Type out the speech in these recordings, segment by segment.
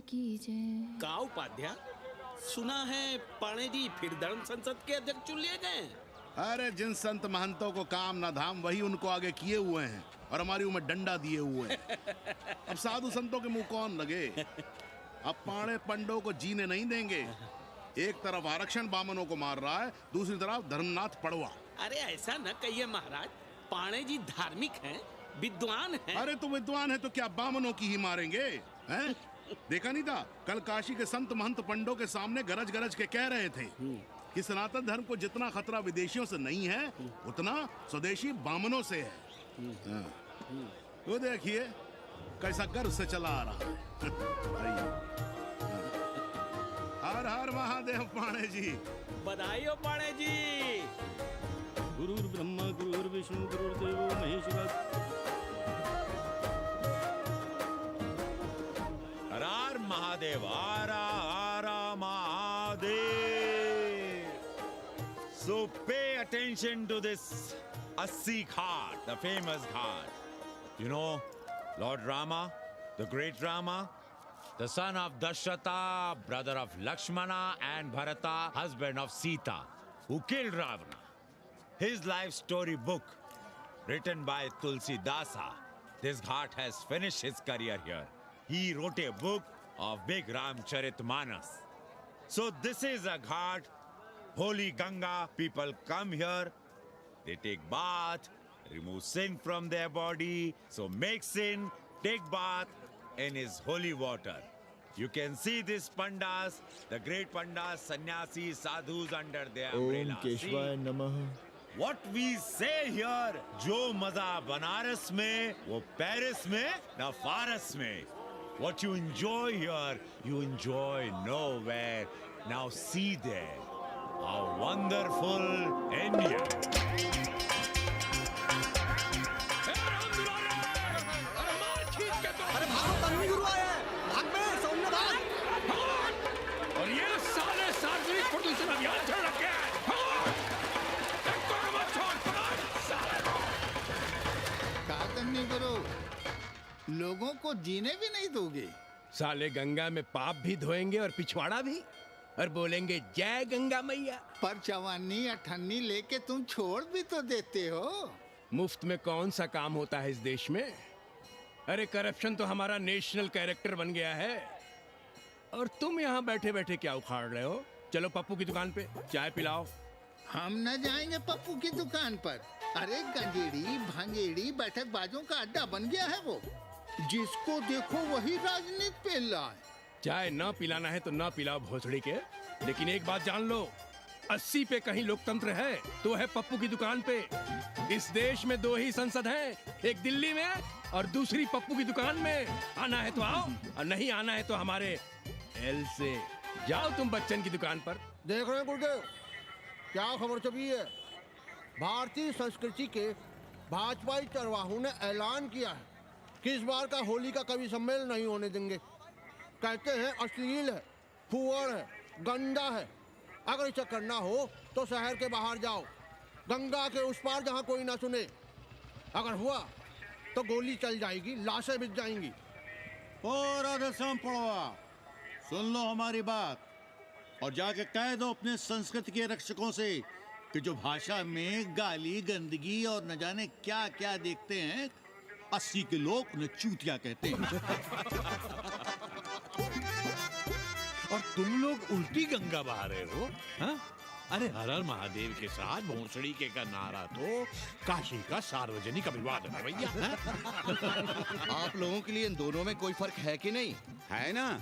की जय। का उपाध्याय, सुना है पाणे जी फिर धर्म संसद के अध्यक्ष चुन लिए गए। अरे जिन संत महंतों को काम ना धाम वही उनको आगे किए हुए हैं और हमारी उम्र डंडा दिए हुए हैं। अब साधु संतों के मुंह कौन लगे। अब पाणे पंडों को जीने नहीं देंगे। एक तरफ आरक्षण बामनों को मार रहा है, दूसरी तरफ धर्मनाथ पड़वा। अरे ऐसा न कहिए महाराज, पाणे जी धार्मिक हैं, विद्वान हैं। अरे तो विद्वान है तो क्या बामनों की ही मारेंगे हैं? देखा नहीं था कल काशी के संत महंत पंडों के सामने गरज गरज के कह रहे थे कि सनातन धर्म को जितना खतरा विदेशियों से नहीं है उतना स्वदेशी बामनों से है। वो देखिए कैसा गर्व से चला आ रहा है। हर हर महादेव पाणे जी। बधाई हो पाणे जी। गुरुर् ब्रह्मा गुरुर्विष्णु गुरुर्देवो महेश्वर। हर हर महादेव, हर हर Mahadev. So pay attention to this Assi Ghat, the famous ghat. You know, Lord Rama, the great Rama, the son of Dashrata, brother of Lakshmana, and Bharata, husband of Sita, who killed Ravana. His life story book, written by Tulsi Dasa. This ghat has finished his career here. He wrote a book of big Ramcharitmanas. So this is a ghat, holy Ganga. People come here, they take bath, remove sin from their body. So make sin, take bath in his holy water. You can see these pandas, the great pandas, sannyasis, sadhus under their umbrella. ओम केशवाय नमः। What we say here, जो मजा बनारस में, वो Paris में, ना फारस में. What you enjoy here, you enjoy nowhere. Now see there, how wonderful India. अरे भागो, तन्वी गुरु आया है। भाग बे, सौम्य भाग। और ये साले सार्वजनिक प्रदूषण अभियान चल रखे हैं। तन्वी गुरु, लोगों को जीने भी नहीं दोगे। साले गंगा में पाप भी धोएंगे और पिछवाड़ा भी, और बोलेंगे जय गंगा मैया। पर चवानी अठन्नी लेके तुम छोड़ भी तो देते हो। मुफ्त में कौन सा काम होता है इस देश में। अरे करप्शन तो हमारा नेशनल कैरेक्टर बन गया है। और तुम यहाँ बैठे बैठे क्या उखाड़ रहे हो। चलो पप्पू की दुकान पे चाय पिलाओ। हम न जाएंगे पप्पू की दुकान पर। अरे गंजेड़ी भांजेड़ी बैठक बाजों का अड्डा बन गया है वो। जिसको देखो वही राजनीति पेल रहा है। चाय न पिलाना है तो न पिलाओ भोसड़ी के, लेकिन एक बात जान लो, 80 पे कहीं लोकतंत्र है तो है पप्पू की दुकान पे। इस देश में 2 ही संसद हैं, एक दिल्ली में और दूसरी पप्पू की दुकान में। आना है तो आओ और नहीं आना है तो हमारे एल से जाओ तुम बच्चन की दुकान पर। देख रहे हैं गुरुदेव, क्या खबर छपी है। भारतीय संस्कृति के भाजपाई चरवाहों ने ऐलान किया है कि इस बार का होली का कवि सम्मेलन नहीं होने देंगे। कहते हैं अश्लील है, फुअड़ है, गंदा है। अगर इसे करना हो तो शहर के बाहर जाओ, गंगा के उस पार जहाँ कोई ना सुने। अगर हुआ तो गोली चल जाएगी, लाशें बिक जाएंगी। और राधेश्याम पड़वा, सुन लो हमारी बात और जाके कह दो अपने संस्कृति के रक्षकों से कि जो भाषा में गाली गंदगी और न जाने क्या क्या देखते हैं, 80 के लोग उन्हें चूतिया कहते हैं। और तुम लोग उल्टी गंगा बहा रहे हो, हाँ? अरे हर हर महादेव के साथ भोंसड़ी के का नारा तो काशी का सार्वजनिक अभिवादन है भैया। आप लोगों के लिए इन दोनों में कोई फर्क है कि नहीं? है ना।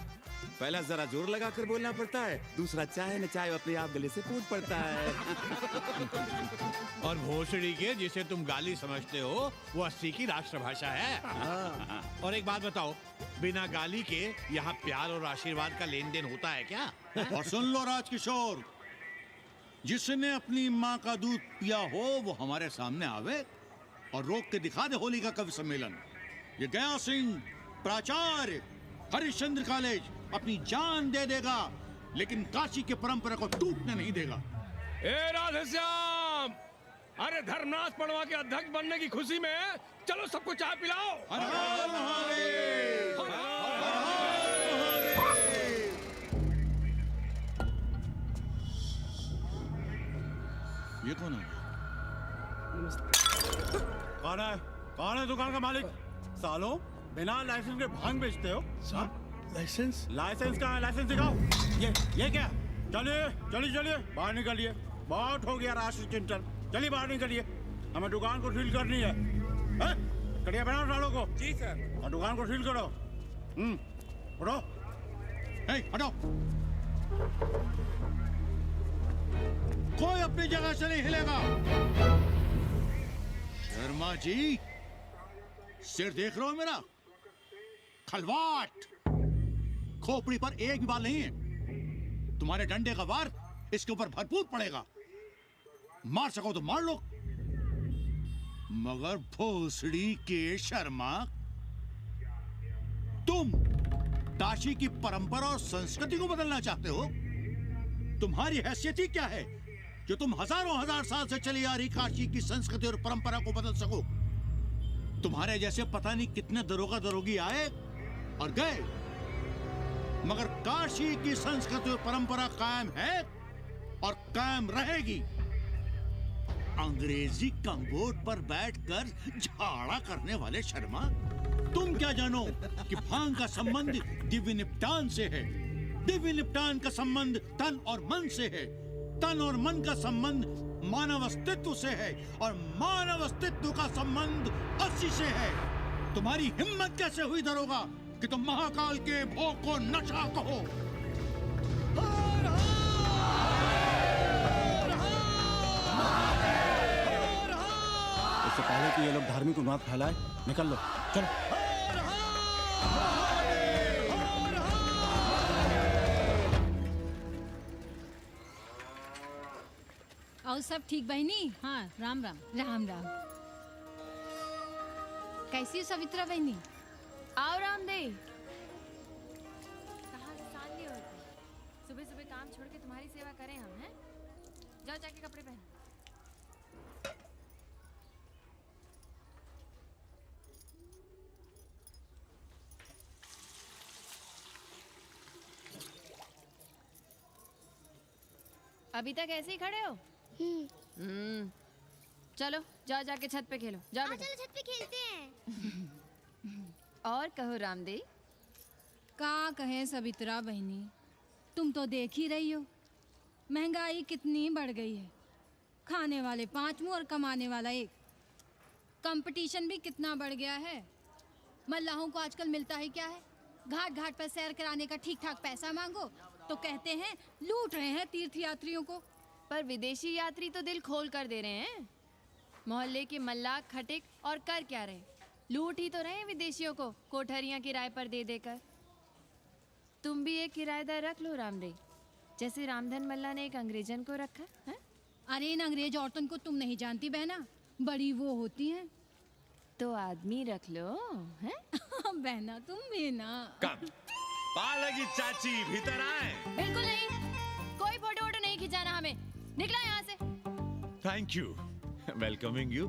पहला जरा जोर लगाकर बोलना पड़ता है, दूसरा चाहे न चाहे अपने आप गले से कूद पड़ता है। और भोसड़ी के जिसे तुम गाली समझते हो वो 80 की राष्ट्रभाषा है। और एक बात बताओ, बिना गाली के यहाँ प्यार और आशीर्वाद का लेन देन होता है क्या? और सुन लो राजकिशोर, जिसने अपनी माँ का दूध पिया हो वो हमारे सामने आवे और रोक के दिखा दे होली का कवि सम्मेलन। ये गया सिंह प्राचार्य हरिश्चंद्र कॉलेज अपनी जान दे देगा, लेकिन काशी के परंपरा को टूटने नहीं देगा। ए राधेश्याम, अरे धर्मनाथ पड़वा के अध्यक्ष बनने की खुशी में चलो सबको चाय पिलाओ। हर हर महादेव। ये कौन है? कौन है दुकान का मालिक? सालों बिना लाइसेंस के भांग बेचते हो? लाइसेंस? लाइसेंस कहाँ है? लाइसेंस दिखाओ। ये क्या? चलिए चलिए चलिए बाहर निकलिए। बहुत हो गया राष्ट्रीय चिंतन। चलिए बाहर निकलिए, हमें दुकान को सील करनी है। कड़िया बनाओ सालों को। जी सर। और दुकान को सील करो। उठो। हटो। कोई अपनी जगह से नहीं हिलेगा। शर्मा जी, सिर देख रहे हो मेरा? खलवाट, खोपड़ी पर एक भी बाल नहीं है। तुम्हारे डंडे का वार इसके ऊपर भरपूर पड़ेगा। मार सको तो मार लो, मगर भोसड़ी के शर्मा, तुम काशी की परंपरा और संस्कृति को बदलना चाहते हो? तुम्हारी हैसियत ही क्या है जो तुम हजारों हजार साल से चली आ रही काशी की संस्कृति और परंपरा को बदल सको? तुम्हारे जैसे पता नहीं कितने दरोगा दरोगी आए और गए, मगर काशी की संस्कृति और परंपरा कायम है और कायम रहेगी। अंग्रेजी कम्बोर्ड पर बैठकर झाड़ा करने वाले शर्मा, तुम क्या जानो कि भांग का संबंध दिव्य निपटान से है। दिव्य निपटान का संबंध तन और मन से है। तन और मन का संबंध मानव अस्तित्व से है और मानव अस्तित्व का संबंध अस्सी से है। तुम्हारी हिम्मत कैसे हुई दरोगा कि तुम महाकाल के भोग को नशा कहो? इससे पहले कि ये लोग धार्मिक उन्माद फैलाए, निकल लो, चलो। और सब ठीक बहनी? हाँ, राम राम। राम राम। कैसी हो सवित्रा बहनी? आओ रामदेव। कहाँ से साल लिए होते? सुबह सुबह काम छोड़ के तुम्हारी सेवा करें हम, हैं? जाओ जाके कपड़े पहनो। अभी तक ऐसे ही खड़े हो? चलो जाओ जाके छत पे खेलो। जाओ बेटा। चलो छत पे खेलते हैं। और कहो रामदेव। का कहे सवित्रा बहनी, तुम तो देख ही रही हो महंगाई कितनी बढ़ गई है। खाने वाले 5 मुंह और कमाने वाला 1। कंपटीशन भी कितना बढ़ गया है। मल्लाहों को आजकल मिलता ही क्या है? घाट घाट पर सैर कराने का ठीक ठाक पैसा मांगो तो कहते हैं लूट रहे हैं तीर्थ यात्रियों को। पर विदेशी यात्री तो दिल खोल कर दे रहे हैं। मोहल्ले के मल्लाह खटिक और कर क्या रहे? लूट ही तो रहे हैं विदेशियों को कोठरियां किराए पर दे देकर। तुम भी एक किराएदार रख लो रामदेव, जैसे रामधन मल्ला ने एक अंग्रेजन को रखा है। अरे इन अंग्रेज औरतों को तुम नहीं जानती बहना, बड़ी वो होती हैं। तो आदमी रख लो, हैं? बहना तुम भी ना। पालगी चाची भीतर आए। बिल्कुल नहीं, कोई फोटो वोटो नहीं खिंचाना हमें। निकलो यहाँ से। Thank you. Welcoming you.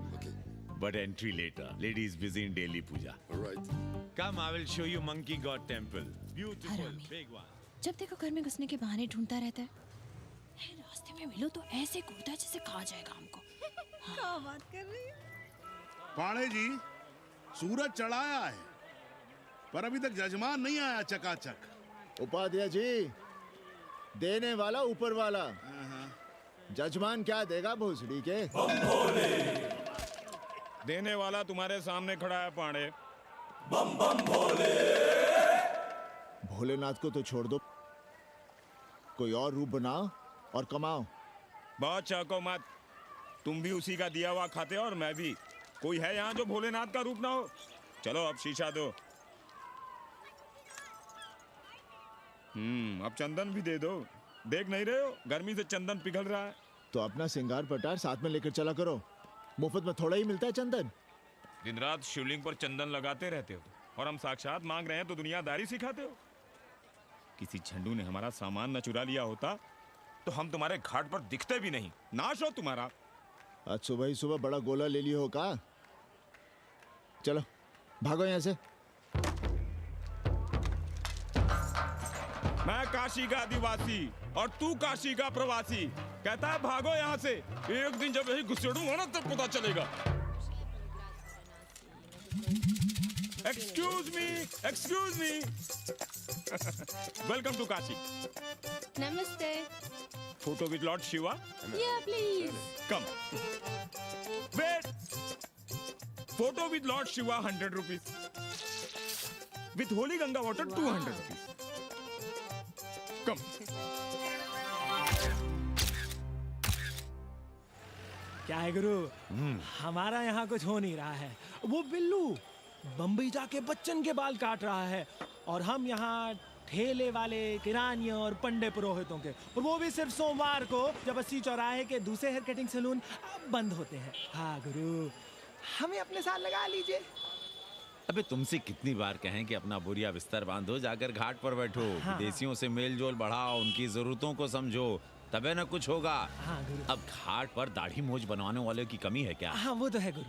But entry later. Ladies busy in daily puja. All right. Come, I will show you Monkey God Temple. Beautiful, big one. जब देखो घर में घुसने के बहाने ढूंढता रहता है। रास्ते में मिलो तो ऐसे कूदता है जैसे खा जाएगा हमको। क्या बात कर रही है? पाणे जी, सूरज चढ़ाया है पर अभी तक जजमान नहीं आया चकाचक। उपाध्याय जी, देने वाला ऊपर वाला। जजमान क्या देगा भोसड़ी के? देने वाला तुम्हारे सामने खड़ा है पांडे। बम बम भोले। भोलेनाथ को तो छोड़ दो, कोई और रूप बनाओ और कमाओ। बहुत चाको मत, तुम भी उसी का दिया हुआ खाते हो और मैं भी। कोई है यहाँ जो भोलेनाथ का रूप ना हो? चलो अब शीशा दो। अब चंदन भी दे दो। देख नहीं रहे हो गर्मी से चंदन पिघल रहा है। तो अपना सिंगार पटार साथ में लेकर चला करो, मुफ्त में थोड़ा ही मिलता है चंदन। दिन रात शिवलिंग पर चंदन लगाते रहते हो और हम साक्षात मांग रहे हैं तो दुनियादारी सिखाते हो। किसी झंडू ने हमारा सामान न चुरा लिया होता तो हम तुम्हारे घाट पर दिखते भी नहीं। नाश हो तुम्हारा। आज सुबह ही सुबह बड़ा गोला ले लियो हो का? चलो भागो यहाँ से। मैं काशी का आदिवासी और तू काशी का प्रवासी। कहता है भागो यहाँ से, एक दिन जब यही घुसेड़ूंगा ना तब पता चलेगा। Excuse me welcome to Kashi. नमस्ते। Photo with lord Shiva. Yeah, please. Come wait, photo with lord Shiva 100 rupees, with holy Ganga water 200 rupees. Come. क्या है गुरु, हमारा यहाँ कुछ हो नहीं रहा है। वो बिल्लू बम्बई जाके बच्चन के बाल काट रहा है और हम यहाँ ठेले वाले, किरानियों और पंडे पुरोहितों के, और वो भी सिर्फ सोमवार को, जब 80 चौराहे के दूसरे हेयर कटिंग सैलून बंद होते हैं। हाँ गुरु, हमें अपने साथ लगा लीजिए। अबे तुमसे कितनी बार कहें कि अपना बोरिया बिस्तर बांधो, जाकर घाट पर बैठो, हाँ। विदेशियों से मेल जोल बढ़ाओ, उनकी जरूरतों को समझो, तबे न कुछ होगा। हाँ गुरु। अब घाट पर दाढ़ी मूंछ बनवाने वाले की कमी है क्या? हाँ वो तो है गुरु।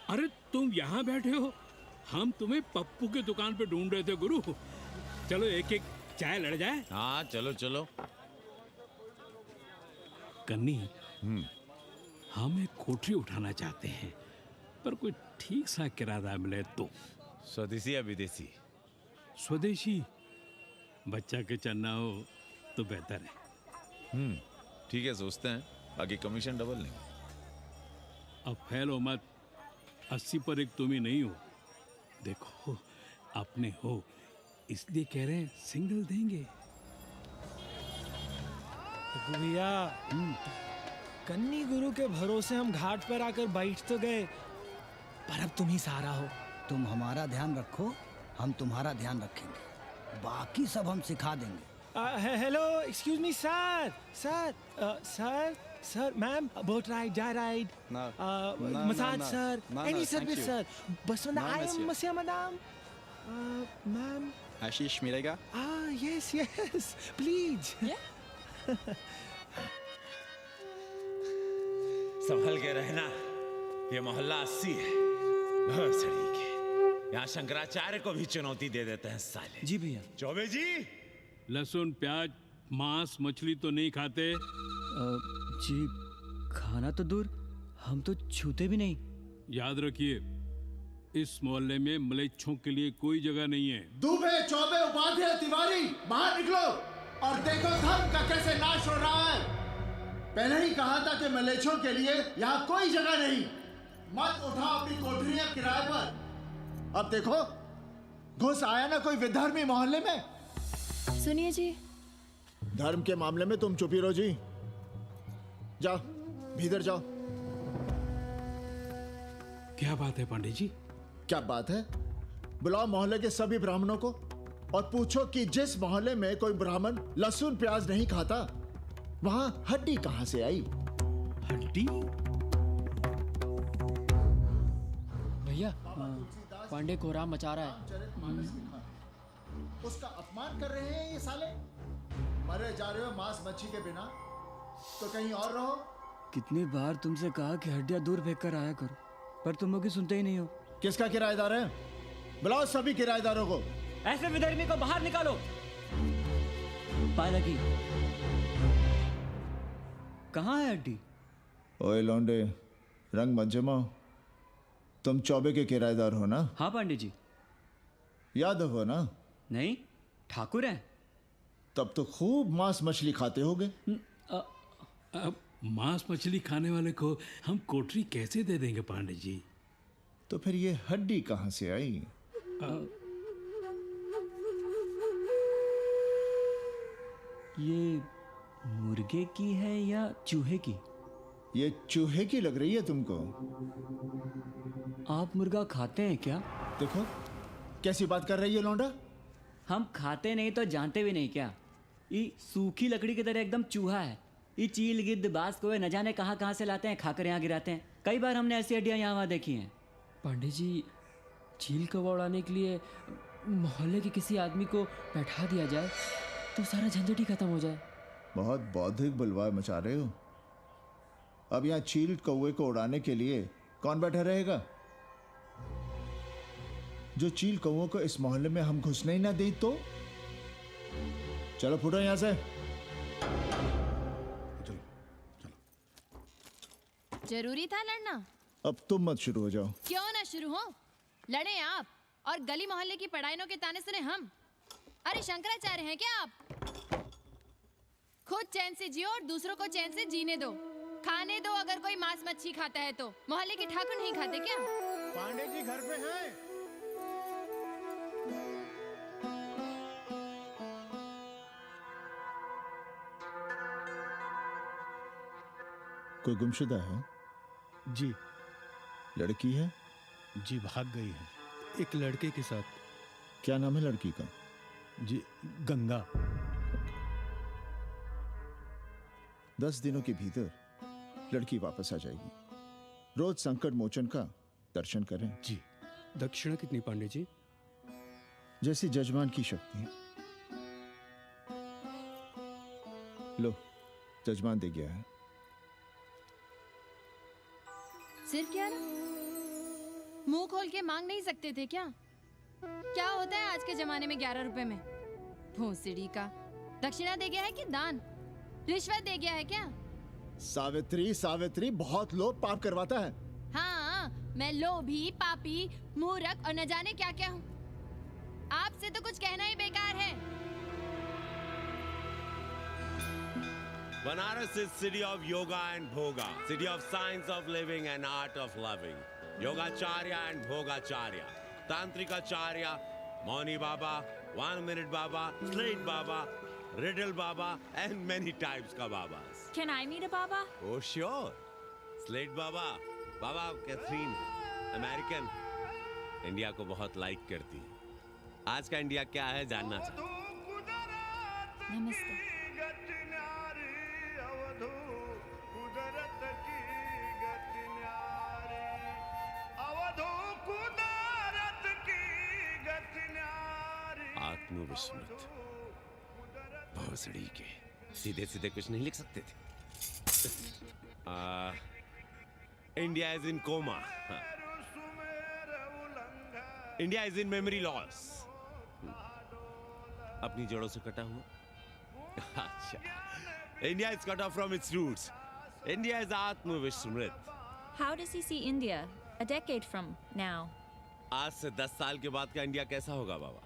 अरे तुम यहाँ बैठे हो, हम तुम्हें पप्पू की दुकान पे ढूंढ रहे थे गुरु। चलो एक एक चाय लड़ जाए। हाँ चलो चलो। कन्नी, हम एक कोठरी उठाना चाहते हैं, पर कोई ठीक सा किराया मिले तो। स्वदेशी या विदेशी? स्वदेशी, बच्चा के चन्ना हो तो बेहतर है। ठीक है, सोचते हैं, बाकी कमीशन डबल नहीं। अब फैलो मत, 80 पर एक तुम ही नहीं हो। देखो अपने हो, इसलिए कह रहे हैं सिंगल देंगे। भैया, कन्नी गुरु के भरोसे हम घाट पर आकर बैठ तो गए, पर अब तुम ही सहारा हो। तुम हमारा ध्यान रखो, हम तुम्हारा ध्यान रखेंगे, बाकी सब हम सिखा देंगे। Hello, excuse me sir, sir, ma'am, boat ride, जा ride, massage sir, any service sir, बस आई एम मसिया मैडम, मैम। आशीष मिलेगा? Yes, please. संभल के रहना, ये मोहल्ला 80 है, बहुत सड़ी के। यहाँ शंकराचार्य को भी चुनौती दे देते हैं साले। जी भैया। चौबे जी, लहसुन, प्याज, मांस, मछली तो नहीं खाते? जी खाना तो दूर, हम तो छूते भी नहीं। याद रखिए, इस मोहल्ले में मलेच्छों के लिए कोई जगह नहीं है। दुबे, चौबे, उपाध्याय, तिवारी, बाहर निकलो और देखो धर्म का कैसे नाश हो रहा है। पहले ही कहा था कि मलेच्छों के लिए यहाँ कोई जगह नहीं। मत उठाओ अपनी कोठरियां किराए पर। अब देखो, घुस आया ना कोई विधर्मी मोहल्ले में। सुनिए जी, धर्म के मामले में तुम चुप ही रहो जी। जाओ, भीतर जाओ। क्या बात है पंडित जी? क्या बात है? बुलाओ मोहल्ले के सभी ब्राह्मणों को और पूछो कि जिस मोहल्ले में कोई ब्राह्मण लहसुन प्याज नहीं खाता, वहां हड्डी कहां से आई? हड्डी? भैया, पांडे कोहराम मचा रहा है। उसका अपमान कर रहे हैं ये साले। मरे जा रहे हो मांस मच्छी के बिना, तो कहीं और रहो। कितनी बार तुमसे कहा कि हड्डियां दूर फेंक कर आया करो, पर तुम लोग सुनते ही नहीं हो। किसका किराएदार है? बुलाओ सभी किराएदारों को। ऐसे विधर्मी को बाहर निकालो। पालकी, कहाँ है हड्डी? ओए लौंडे, रंग मत जमाओ। तुम चौबे के किराएदार हो ना? हाँ पंडित जी। यादव हो ना? नहीं, ठाकुर हैं। तब तो खूब मांस मछली खाते होगे। अब मांस मछली खाने वाले को हम कोठरी कैसे दे देंगे पांडे जी? तो फिर ये हड्डी कहां से आई? ये मुर्गे की है या चूहे की? ये चूहे की लग रही है तुमको। आप मुर्गा खाते हैं क्या? देखो कैसी बात कर रही है लौंडा। हम खाते नहीं तो जानते भी नहीं क्या? ये सूखी लकड़ी की तरह एकदम चूहा है। ये चील, गिद्ध, बाज को न जाने कहाँ से लाते हैं, खाकर यहाँ गिराते हैं। कई बार हमने ऐसी हड्डियाँ यहाँ वहाँ देखी हैं। पांडे जी, चील कौवा उड़ाने के लिए मोहल्ले के किसी आदमी को बैठा दिया जाए तो सारा झंझट ही खत्म हो जाए। बहुत बौद्धिक बुलवा मचा रहे हो। अब यहाँ चील कौवे को उड़ाने के लिए कौन बैठा रहेगा? जो चील कौवों को इस मोहल्ले में हम घुसने ही ना दें तो? चलो फुटो यहाँ से। चलो चलो। जरूरी था लड़ना? अब तुम मत शुरू हो जाओ। क्यों ना शुरू हो? लड़े आप और गली मोहल्ले की पढ़ाइयों के ताने सुने हम। अरे शंकराचार्य हैं क्या आप? खुद चैन से जियो और दूसरों को चैन से जीने दो। खाने दो अगर कोई मांस मच्छी खाता है तो। मोहल्ले के ठाकुर नहीं खाते क्या? पांडे जी घर पे हैं? कोई गुमशुदा है? जी। लड़की है? जी भाग गई है एक लड़के के साथ। क्या नाम है लड़की का? जी गंगा। 10 दिनों के भीतर लड़की वापस आ जाएगी। रोज संकट मोचन का दर्शन करें। जी। दक्षिणा कितनी पांडे जी? जैसी जजमान की शक्ति। लो, जजमान दे गया है। सिर्फ क्या ना? मुंह खोल के मांग नहीं सकते थे क्या? क्या होता है आज के जमाने में 11 रुपए में? भोसड़ी का। दक्षिणा दे गया है कि दान? रिश्वत दे गया है क्या? सावित्री, सावित्री बहुत लोभ पाप करवाता है। हाँ, मैं लोभी, पापी, मूर्ख और न जाने क्या क्या हूँ। आपसे तो कुछ कहना ही बेकार है। Banaras is city of yoga and bhoga, city of science of living and art of loving. Yogacharya and Bhogacharya, Tantrikacharya, Mauni Baba, 1 Minute Baba, Slate Baba, Riddle Baba, and many types ka Babas. Can I meet a Baba? Oh sure, Slate Baba, Baba Catherine, American, India को बहुत like करती है। आज का India क्या है जानना चाहती हूँ। नमस्ते। आत्मविस्मृत भोसड़ी के सीधे सीधे कुछ नहीं लिख सकते थे। India is in coma. India is in memory loss. अपनी जड़ों से कटा हुआ। अच्छा, India is cut off from its roots. India is आत्मविस्मृत। How does he see India a decade from now? आज से 10 साल के बाद का इंडिया कैसा होगा बाबा?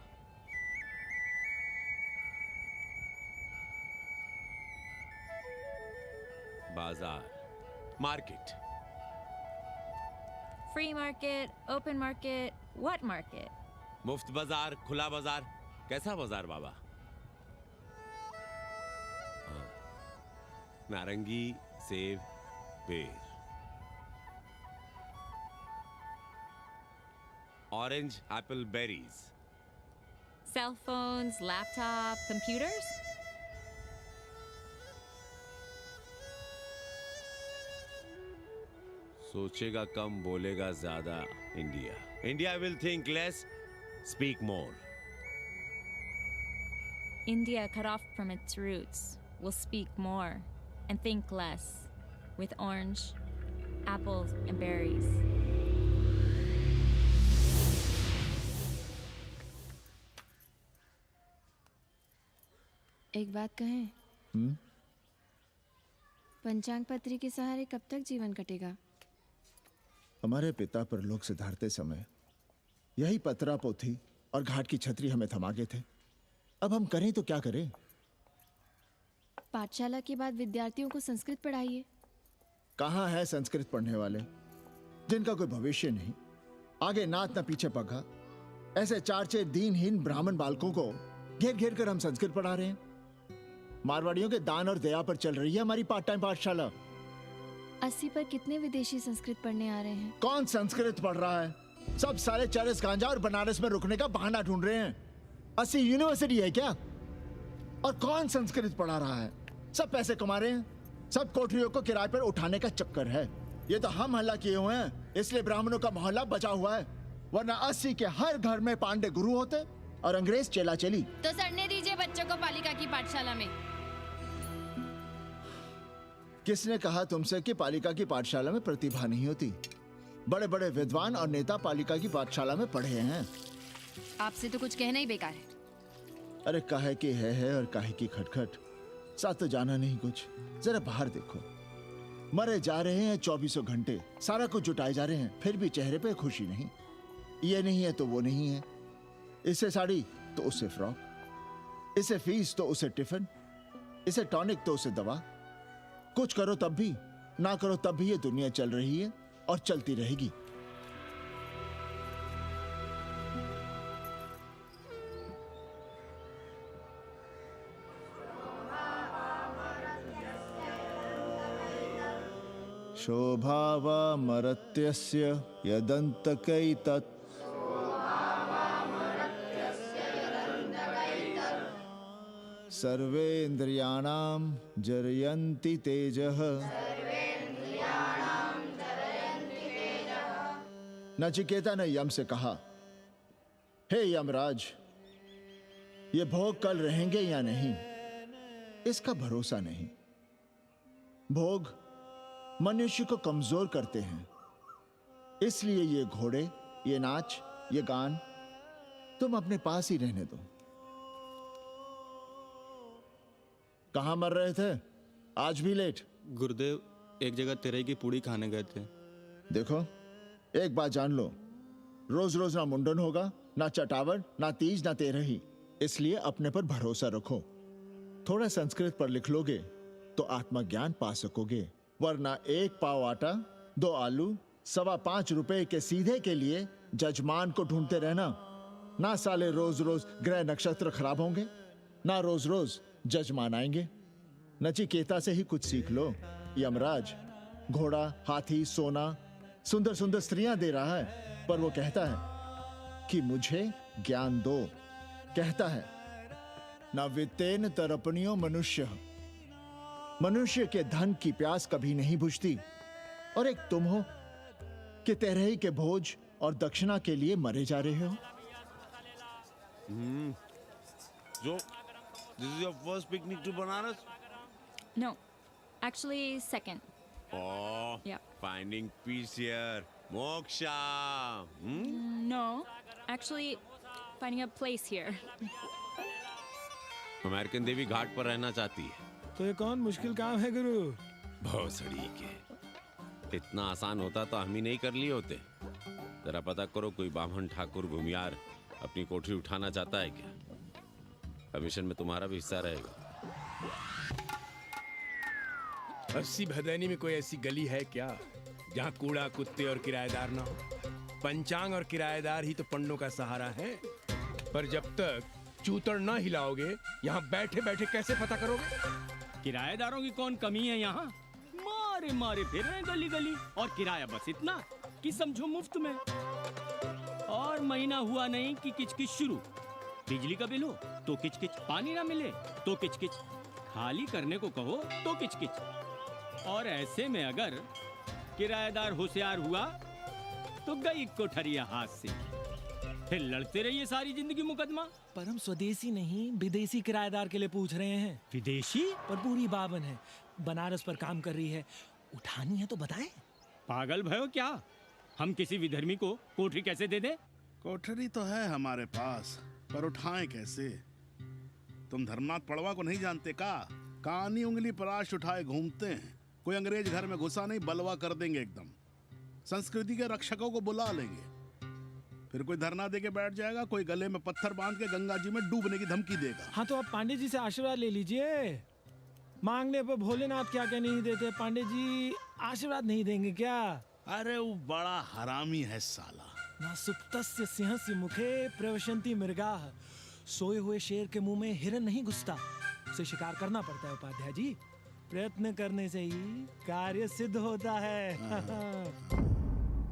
बाजार, market. Free market, open market, what market? मुफ्त बाजार, खुला बाजार, कैसा बाजार बाबा? हाँ, नारंगी, सेब, बेर। Orange, apple, berries. Cell phones, laptop, computers? सोचेगा कम, बोलेगा ज्यादा। India India will think less, speak more. India, cut off from its roots, will speak more and think less, with orange, apples, and berries. एक बात कहें? पंचांग पत्री के सहारे कब तक जीवन कटेगा? हमारे पिता परलोक से धारते समय यही पतरा पोथी और घाट की छतरी हमें थमा गए थे। अब हम करें तो क्या करें? पाठशाला के बाद विद्यार्थियों को संस्कृत पढ़ाइए। कहाँ है संस्कृत पढ़ने वाले जिनका कोई भविष्य नहीं, आगे नात न पीछे पगा। ऐसे 4 दीनहीन ब्राह्मण बालकों को घेर घेर कर हम संस्कृत पढ़ा रहे हैं। मारवाड़ियों के दान और दया पर चल रही है हमारी पार्ट टाइम पाठशाला। 80 पर कितने विदेशी संस्कृत पढ़ने आ रहे हैं? कौन संस्कृत पढ़ रहा है? सब सारे चरस गांजा और बनारस में रुकने का बहाना ढूंढ रहे हैं। 80 यूनिवर्सिटी है क्या? और कौन संस्कृत पढ़ा रहा है? सब पैसे कमा रहे हैं। सब कोठरियों को किराए पर उठाने का चक्कर है। ये तो हम हल्ला किए हुए हैं, इसलिए ब्राह्मणों का मोहल्ला बचा हुआ है। वरना 80 के हर घर में पांडे गुरु होते और अंग्रेज चेला चली। तो सड़ने दीजिए बच्चों को पालिका की पाठशाला में। किसने कहा तुमसे कि पालिका की पाठशाला में प्रतिभा नहीं होती? बड़े बड़े विद्वान और नेता पालिका की पाठशाला में पढ़े हैं। आपसे तो कुछ कहना ही बेकार है। अरे काहे की है और काहे की खटखट, साथ तो जाना नहीं कुछ। जरा बाहर देखो, मरे जा रहे हैं 2400 घंटे, सारा कुछ जुटाए जा रहे हैं, फिर भी चेहरे पे खुशी नहीं। ये नहीं है तो वो नहीं है, इसे साड़ी तो उसे फ्रॉक, इसे फीस तो उसे टिफिन, इसे टॉनिक तो उसे दवा। कुछ करो तब भी, ना करो तब भी ये दुनिया चल रही है और चलती रहेगी। शोभावामरत्यस्य यदन्तकैतत् सर्वेन्द्रियाणां जरयन्ति तेजः। नचिकेता ने यम से कहा, हे यमराज, ये भोग कल रहेंगे या नहीं, इसका भरोसा नहीं। भोग मनुष्य को कमजोर करते हैं, इसलिए ये घोड़े, ये नाच, ये गान तुम अपने पास ही रहने दो। कहां मर रहे थे? आज भी लेट? गुरुदेव, एक जगह तेरई की पूड़ी खाने गए थे। देखो, एक बात जान लो, रोज रोज ना मुंडन होगा, ना चटावट, ना तीज, ना तेरही। इसलिए अपने पर भरोसा रखो। थोड़ा संस्कृत पर लिख लोगे तो आत्मज्ञान पा सकोगे, वरना 1 पाव आटा, 2 आलू, 5.25 रुपए के सीधे के लिए जजमान को ढूंढते रहना। ना साले रोज रोज ग्रह नक्षत्र खराब होंगे, ना रोज रोज जजमान आएंगे। नचिकेता से ही कुछ सीख लो। यमराज घोड़ा, हाथी, सोना, सुंदर सुंदर स्त्रियां दे रहा है, पर वो कहता है कि मुझे ज्ञान दो। कहता है, ना वित्तेन तरपणियो मनुष्य, मनुष्य के धन की प्यास कभी नहीं बुझती। और एक तुम हो कि तेरही के भोज और दक्षिणा के लिए मरे जा रहे हो। So, this is your first picnic to Banaras? No, actually second. Oh, Yeah. finding peace here. Moksha. No, actually finding a place here. American देवी घाट पर रहना चाहती है। तो ये कौन मुश्किल काम है गुरु? भौसड़ी के, इतना आसान होता तो हम ही नहीं कर लिए होते। जरा पता करो, कोई बामन ठाकुर भूमियार अपनी कोठरी उठाना चाहता है क्या? कमीशन में तुम्हारा भी हिस्सा रहेगा। 80 भदैनी में कोई ऐसी गली है क्या जहाँ कूड़ा, कुत्ते और किराएदार ना हो? पंचांग और किराएदार ही तो पंडों का सहारा है। पर जब तक चूतड़ ना हिलाओगे, यहाँ बैठे बैठे कैसे पता करोगे? किराएदारों की कौन कमी है यहाँ? मारे मारे फिर रहे गली गली, और किराया बस इतना कि समझो मुफ्त में। और महीना हुआ नहीं कि किचकिच शुरू। बिजली का बिल हो तो किचकिच, पानी ना मिले तो किचकिच, खाली करने को कहो तो किचकिच। और ऐसे में अगर किराएदार होशियार हुआ तो गई कोठरिया हाथ से, फिर लड़ते रहिए सारी जिंदगी मुकदमा। पर हम स्वदेशी नहीं, विदेशी किराएदार के लिए पूछ रहे हैं। विदेशी? पर पूरी बावन है, बनारस पर काम कर रही है, उठानी है तो बताएं। पागल भयो क्या? हम किसी विधर्मी को कोठरी कैसे दे दें? कोठरी तो है हमारे पास, पर उठाएं कैसे? तुम धर्मनाथ पड़वा को नहीं जानते का? कानी उंगली पराश उठाए घूमते हैं। कोई अंग्रेज घर में घुसा नहीं, बलवा कर देंगे एकदम। संस्कृति के रक्षकों को बुला लेंगे, फिर कोई धरना दे के बैठ जाएगा, कोई गले में पत्थर बांध के गंगा जी में डूबने की धमकी देगा। हाँ तो आप पांडे जी से आशीर्वाद ले लीजिए। मांगने पर भोलेनाथ क्या क्या नहीं देते, पांडे जी आशीर्वाद नहीं देंगे क्या? अरे वो बड़ा हरामी है साला। ना सुप्तस्य सिंहस्य मुखे प्रवशन्ति मृगाः, सोए हुए शेर के मुंह में हिरन नहीं घुसता, उसे शिकार करना पड़ता है उपाध्याय जी। प्रयत्न करने से ही कार्य सिद्ध होता है।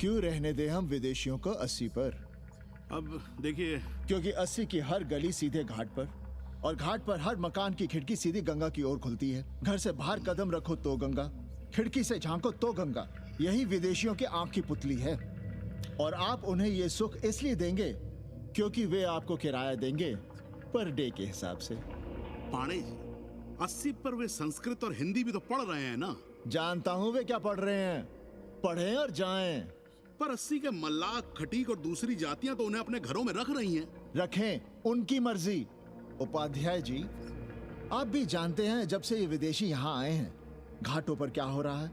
क्यों रहने दे हम विदेशियों को 80 पर? अब देखिए, क्योंकि 80 की हर गली सीधे घाट पर, और घाट पर हर मकान की खिड़की सीधी गंगा की ओर खुलती है। घर से बाहर कदम रखो तो गंगा, खिड़की से झांको तो गंगा। यही विदेशियों की आंख की पुतली है। और आप उन्हें ये सुख इसलिए देंगे क्योंकि वे आपको किराया देंगे पर डे के हिसाब से। पाणे जी, 80 पर वे संस्कृत और हिंदी भी तो पढ़ रहे हैं ना? जानता हूँ वे क्या पढ़ रहे हैं, पढ़ें और जाएं। पर 80 के मल्लाक, खटीक और दूसरी जातियां तो उन्हें अपने घरों में रख रही हैं। रखें, उनकी मर्जी। उपाध्याय जी, आप भी जानते हैं जब से ये विदेशी यहाँ आए हैं घाटों पर क्या हो रहा है।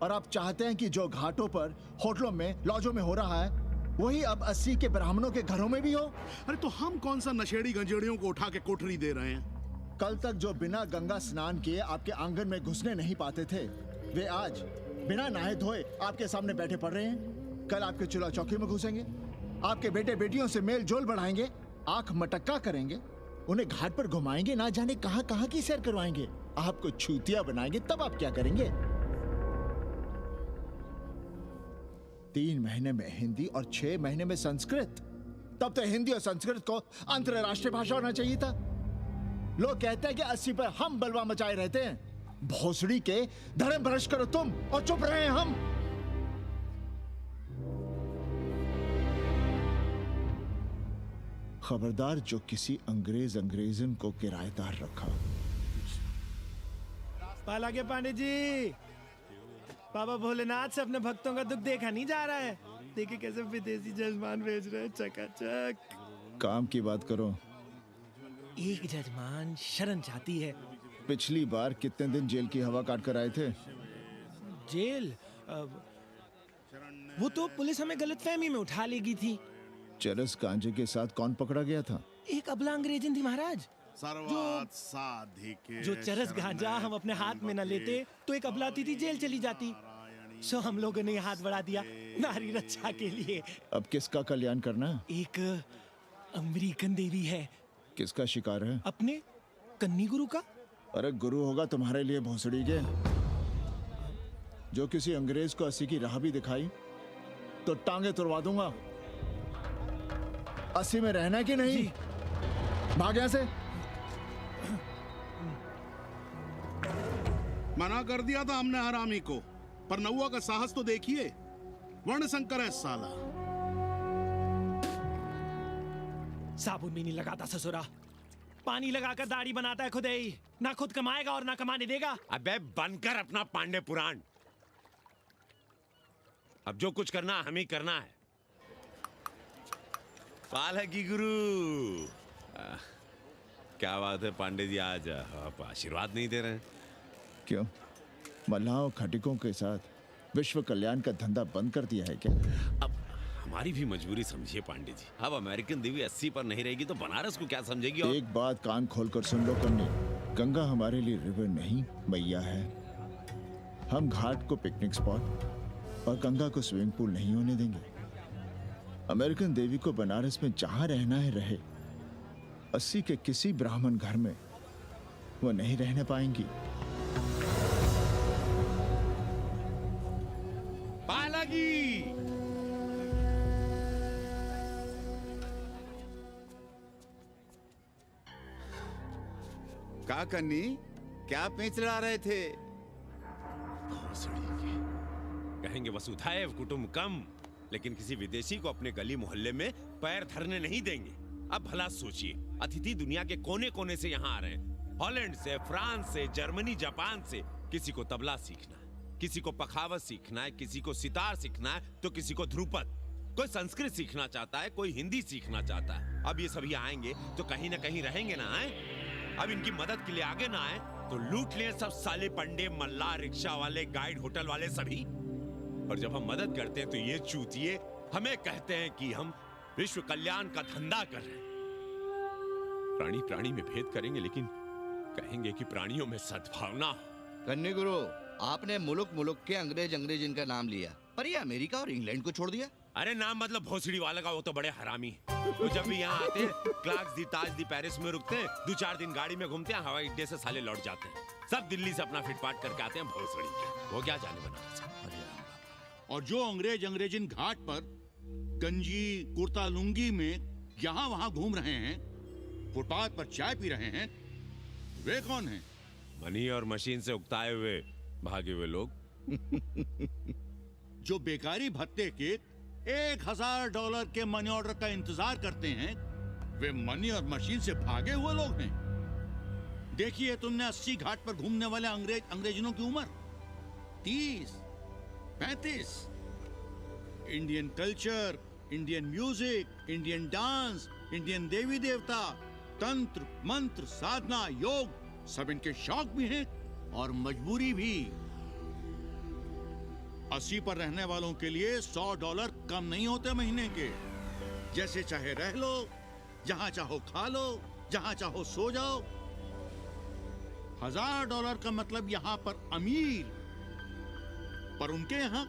और आप चाहते हैं कि जो घाटों पर, होटलों में, लॉजों में हो रहा है, वही अब 80 के ब्राह्मणों के घरों में भी हो? अरे तो हम कौन सा नशेड़ी गंजेड़ियों को उठा के कोठरी दे रहे हैं? कल तक जो बिना गंगा स्नान किए आपके आंगन में घुसने नहीं पाते थे, वे आज बिना नहाए धोए आपके सामने बैठे पड़ रहे हैं। कल आपके चूल्हा चौकी में घुसेंगे, आपके बेटे बेटियों से मेल जोल बढ़ाएंगे, आंख मटक्का करेंगे, उन्हें घाट पर घुमाएंगे, ना जाने कहां कहां की सैर करवाएंगे, आपको छूतिया बनाएंगे। तब आप क्या करेंगे? 3 महीने में हिंदी और 6 महीने में संस्कृत। तब तो हिंदी और संस्कृत को अंतरराष्ट्रीय भाषा होना चाहिए था। लोग कहते हैं कि 80 पर हम बलवा मचाए रहते हैं। भोसड़ी के धर्म भ्रष्ट करो तुम और चुप रहे हम। खबरदार जो किसी अंग्रेजन को किराएदार रखा। पाला के पांडे जी, बाबा भोलेनाथ से अपने भक्तों का दुख देखा नहीं जा रहा है। देखिए कैसे विदेशी जजमान भेज रहे हैं, चकाचक। काम की बात करो। एक जजमान शरण चाहती है। पिछली बार कितने दिन जेल की हवा काट कर आए थे? जेल? वो तो पुलिस हमें गलतफहमी में उठा लेगी थी। चरस गांजे के साथ कौन पकड़ा गया था? एक अबला अंग्रेजन थी महाराज। जो चरस गांजा हम अपने हाथ में न लेते तो एक अबलाती थी जेल चली जाती। सो हम लोगों ने हाथ बढ़ा दिया नारी रक्षा के लिए। अब किसका कल्याण करना? एक अमेरिकन देवी है। किसका शिकार है? अपने कन्नी गुरु का। अरे गुरु होगा तुम्हारे लिए भोसड़ी के। जो किसी अंग्रेज को 80 की राह भी दिखाई तो टांगे तुड़वा दूंगा। 80 में रहना कि नहीं? भाग यहां से। मना कर दिया था हमने हरामी को, पर नौआ का साहस तो देखिए। वर्ण संकर है साला। साबुन भी नहीं लगाता ससुरा, पानी लगाकर दाढ़ी बनाता है खुद ही। ना खुद कमाएगा और ना कमाने देगा। अबे बनकर अपना पांडे पुराण। अब जो कुछ करना हमें ही करना है। पालकी गुरु। क्या बात है पांडे जी, आज आप आशीर्वाद नहीं दे रहे हैं? क्यों? मल्लाहों खटिकों के साथ विश्व कल्याण का धंधा बंद कर दिया है क्या? अब हमारी भी मजबूरी समझिए पांडे जी। अब अमेरिकन देवी 80 पर नहीं रहेगी तो बनारस को क्या समझेगी? और एक बात कान खोलकर सुन लो कन्नी, गंगा हमारे लिए रिवर नहीं मैया है। हम घाट को पिकनिक स्पॉट और गंगा को स्विमिंग पूल नहीं होने देंगे। अमेरिकन देवी को बनारस में जहां रहना है रहे। 80 के किसी ब्राह्मण घर में वो नहीं रहने पाएंगी। पालकी! का कन्नी, क्या पेंच लड़ा रहे थे? कहेंगे वसुधैव कुटुंबकम, लेकिन किसी विदेशी को अपने गली मोहल्ले में पैर धरने नहीं देंगे। अब भला सोचिए, अतिथि दुनिया के कोने कोने से यहाँ आ रहे हैं। हॉलैंड से, फ्रांस से, जर्मनी, जापान से। किसी को तबला सीखना है, किसी को पखावत सीखना है, किसी को सितार सीखना है, तो किसी को ध्रुपद। कोई संस्कृत सीखना चाहता है, कोई हिंदी सीखना चाहता है। अब ये सभी आएंगे तो कहीं ना कहीं रहेंगे ना। आए अब इनकी मदद के लिए आगे ना आए तो लूट ले सब साले पंडे, मल्ला, रिक्शा वाले, गाइड, होटल वाले सभी। और जब हम मदद करते हैं तो ये चूतिए हमें कहते हैं कि हम विश्व कल्याण का धंधा कर रहे हैं। प्राणी प्राणी में भेद करेंगे, लेकिन कहेंगे कि प्राणियों में सद्भावना हो। कन्नी गुरु, आपने मुल्क मुल्क के अंग्रेज इनका नाम लिया, पर ये अमेरिका और इंग्लैंड को छोड़ दिया। अरे नाम मतलब भोसड़ी वाला का, वो तो बड़े हरामी है। वो जब भी यहाँ आते हैं क्लार्क्स दी, ताज दी, पेरिस में रुकते हैं, 2-4 दिन गाड़ी में घूमते हैं, हवाई अड्डे से साले लौट जाते हैं। सब दिल्ली से अपना फिटपाट करके आते हैं भोसड़ी के। वो क्या जाने बनारस। और जो अंग्रेजिन घाट पर गंजी कुर्ता लुंगी में यहाँ वहाँ घूम रहे हैं, फुटपाथ पर चाय पी रहे हैं, वे कौन हैं? मनी और मशीन से उकताए हुए भागे हुए लोग। जो बेकारी भत्ते के $1000 के मनी ऑर्डर का इंतजार करते हैं, वे मनी और मशीन से भागे हुए लोग हैं। देखिए तुमने 80 घाट पर घूमने वाले अंग्रेजनों की उम्र 30-35। Indian culture, Indian music, Indian dance, Indian देवी देवता, तंत्र मंत्र, साधना, योग, सब इनके शौक भी हैं और मजबूरी भी। 80 पर रहने वालों के लिए $100 कम नहीं होते महीने के। जैसे चाहे रह लो, जहां चाहो खा लो, जहां चाहो सो जाओ। $1000 का मतलब यहां पर अमीर, पर उनके यहां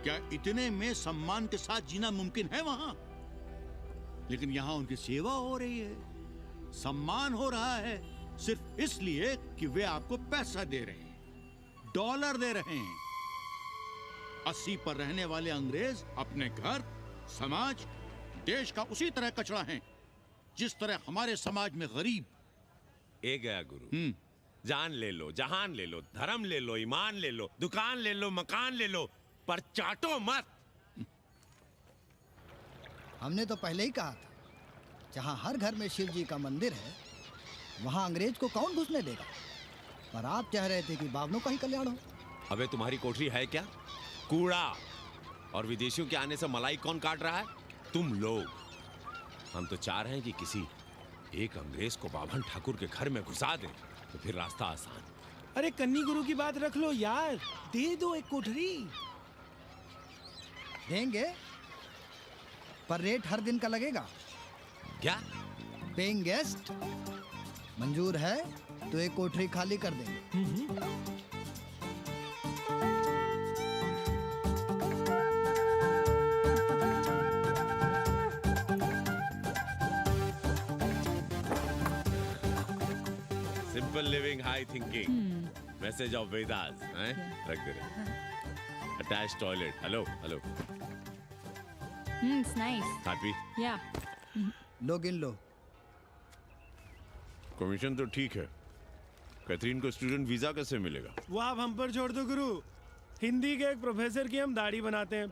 क्या इतने में सम्मान के साथ जीना मुमकिन है वहां? लेकिन यहां उनकी सेवा हो रही है, सम्मान हो रहा है, सिर्फ इसलिए कि वे आपको पैसा दे रहे हैं, डॉलर दे रहे हैं। 80 पर रहने वाले अंग्रेज अपने घर, समाज, देश का उसी तरह कचरा हैं जिस तरह हमारे समाज में गरीब। ए गया गुरु, जान ले लो, जहान ले लो, धर्म ले लो, ईमान ले लो, दुकान ले लो, मकान ले लो, पर चाटो मत। हमने तो पहले ही कहा था, जहाँ हर घर में शिव जी का मंदिर है, वहाँ अंग्रेज को कौन घुसने देगा। पर आप चाह रहे थे कि बावनों का ही कल्याण हो। अबे तुम्हारी कोठरी है क्या? कूड़ा। और विदेशियों के आने से मलाई कौन काट रहा है? तुम लोग। हम तो चाह रहे हैं कि किसी एक अंग्रेज को बाभन ठाकुर के घर में घुसा दें, तो फिर रास्ता आसान। अरे कन्नी गुरु की बात रख लो यार, दे दो एक कोठरी। देंगे, पर रेट हर दिन का लगेगा। क्या? पेइंग गेस्ट मंजूर है तो एक कोठरी खाली कर देंगे। Simple living, high thinking, message of Vedas, हैं? रख दे रहे। Attach toilet. Hello hello. It's nice. Happy? Yeah. लो गिन लो। कमीशन तो ठीक है, कैथरीन को स्टूडेंट वीजा कैसे मिलेगा? वो आप हम पर छोड़ दो गुरु। हिंदी के एक प्रोफेसर की हम दाढ़ी बनाते हैं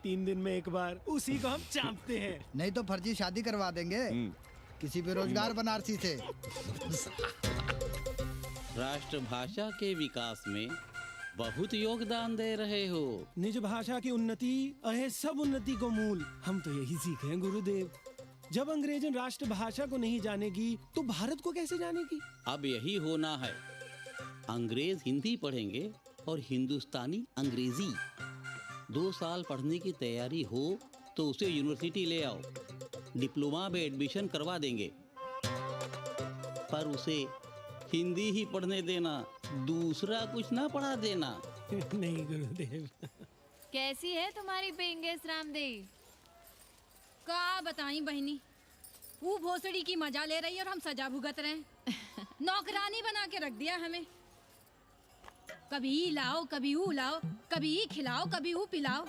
3 दिन में एक बार, उसी को हम चापते हैं। नहीं तो फर्जी शादी करवा देंगे किसी बेरोजगार बनारसी से। राष्ट्रभाषा के विकास में बहुत योगदान दे रहे हो। निज भाषा की उन्नति अहे सब उन्नति को मूल। हम तो यही सीखे हैं गुरुदेव। जब अंग्रेजन राष्ट्रभाषा को नहीं जानेगी तो भारत को कैसे जानेगी? अब यही होना है। अंग्रेज हिंदी पढ़ेंगे और हिंदुस्तानी अंग्रेजी। 2 साल पढ़ने की तैयारी हो तो उसे यूनिवर्सिटी ले आओ, डिप्लोमा में एडमिशन करवा देंगे, पर उसे हिंदी ही पढ़ने देना, दूसरा कुछ ना पढ़ा देना। नहीं गुरुदेव। कैसी है तुम्हारी पेंगेस रामदेव? का बताई बहनी, वो भोसड़ी की मजा ले रही है और हम सजा भुगत रहे हैं। नौकरानी बना के रख दिया हमें। कभी ई लाओ, कभी ऊ लाओ, कभी ई खिलाओ, कभी ऊ पिलाओ।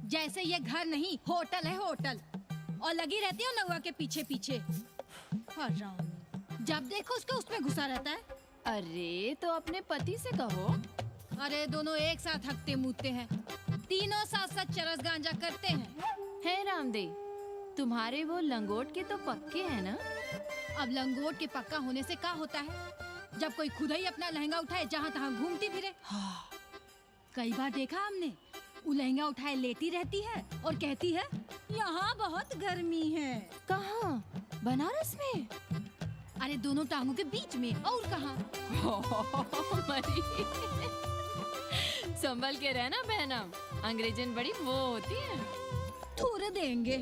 जैसे ये घर नहीं होटल है, होटल। और लगी रहती हो नौवा के पीछे पीछे। हरामी, जब देखो उसको उसमें घुसा रहता है। अरे तो अपने पति से कहो। अरे दोनों एक साथ हकते मुतते हैं, तीनों साथ साथ चरस गांजा करते हैं। है रामदेव, तुम्हारे वो लंगोट के तो पक्के हैं ना? अब लंगोट के पक्का होने से क्या होता है, जब कोई खुद ही अपना लहंगा उठाए जहाँ तहाँ घूमती फिरे। कई बार देखा हमने, वो लहंगा उठाए लेटी रहती है और कहती है यहाँ बहुत गर्मी है। कहाँ? बनारस में? अरे दोनों टांगों के बीच में, और कहाँ? मरी। संभल के रहना बहनम, अंग्रेजन बड़ी वो होती है। थोड़े देंगे।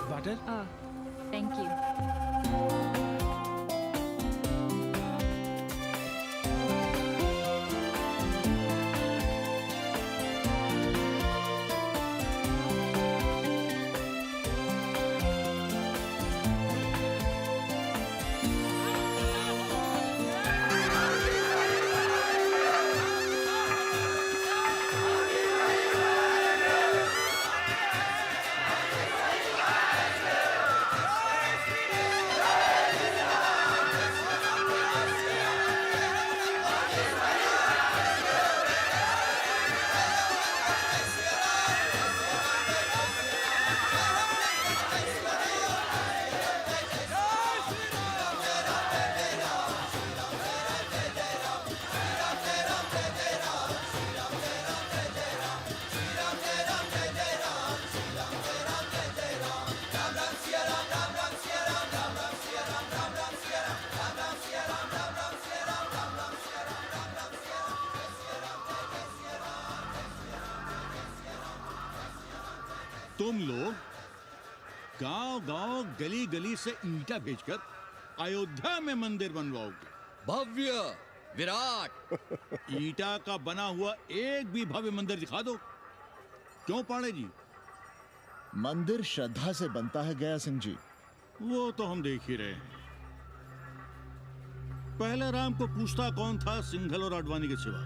वाटर? Thank you. गली गली से ईंटा भेजकर अयोध्या में मंदिर बनवाओगे? भव्य, विराट। ईंटा का बना हुआ एक भी भव्य मंदिर दिखा दो। क्यों पाड़े जी? मंदिर श्रद्धा से बनता है गया सिंह जी। वो तो हम देख ही रहे हैं। पहले राम को पूछता कौन था सिंघल और आडवाणी के सिवा?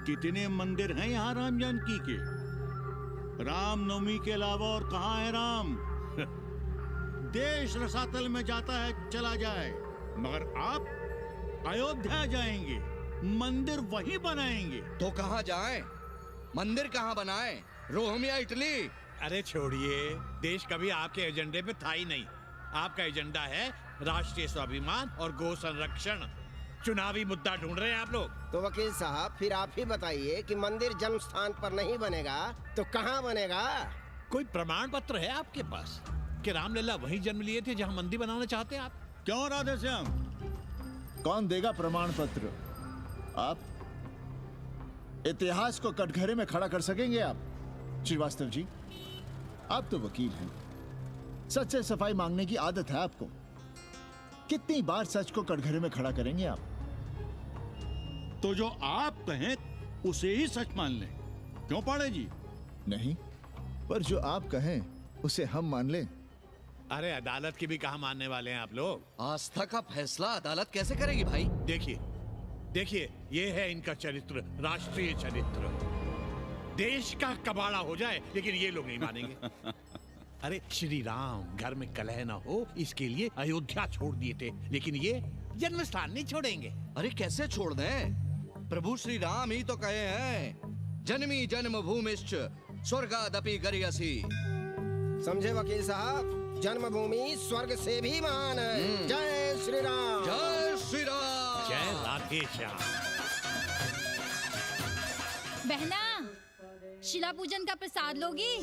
कितने मंदिर हैं यहाँ राम जानकी के? रामनवमी के अलावा और कहाँ है राम? देश रसातल में जाता है चला जाए, मगर आप अयोध्या जाएंगे, मंदिर वहीं बनाएंगे। तो कहाँ जाएं? मंदिर कहाँ बनाएं? रोम या इटली? अरे छोड़िए, देश कभी आपके एजेंडे पे था ही नहीं। आपका एजेंडा है राष्ट्रीय स्वाभिमान और गौ संरक्षण। चुनावी मुद्दा ढूंढ रहे हैं आप लोग। तो वकील साहब फिर आप ही बताइए कि मंदिर जन्म स्थान पर नहीं बनेगा तो कहाँ बनेगा? कोई प्रमाण पत्र है आपके पास कि रामलला वहीं जन्म लिए थे जहां मंदिर बनाना चाहते हैं आप? क्यों राधे श्याम? कौन देगा प्रमाण पत्र? आप इतिहास को कटघरे में खड़ा कर सकेंगे आप? श्रीवास्तव जी, आप तो वकील हैं, सच से सफाई मांगने की आदत है आपको। कितनी बार सच को कटघरे में खड़ा करेंगे आप? तो जो आप कहें उसे ही सच मान लें। क्यों पाड़े जी? नहीं, पर जो आप कहें उसे हम मान लें। अरे अदालत की भी कहा मानने वाले हैं आप लोग? आस्था का फैसला अदालत कैसे करेगी भाई? देखिए, ये है इनका चरित्र, राष्ट्रीय चरित्र। देश का कबाड़ा हो जाए लेकिन ये लोग नहीं मानेंगे। अरे श्री राम घर में कलह ना हो इसके लिए अयोध्या छोड़ दिए थे, लेकिन ये जन्म स्थान नहीं छोड़ेंगे। अरे कैसे छोड़ दें? प्रभु श्री राम ही तो कहे हैं, जन्मी जन्मभूमिश्च स्वर्गादपि गरियसी। समझे वकील साहब, जन्मभूमि स्वर्ग से भी महान है। जय श्री राम। जय श्री राम। जय राधे श्याम। बहना, शिला पूजन का प्रसाद लोगी?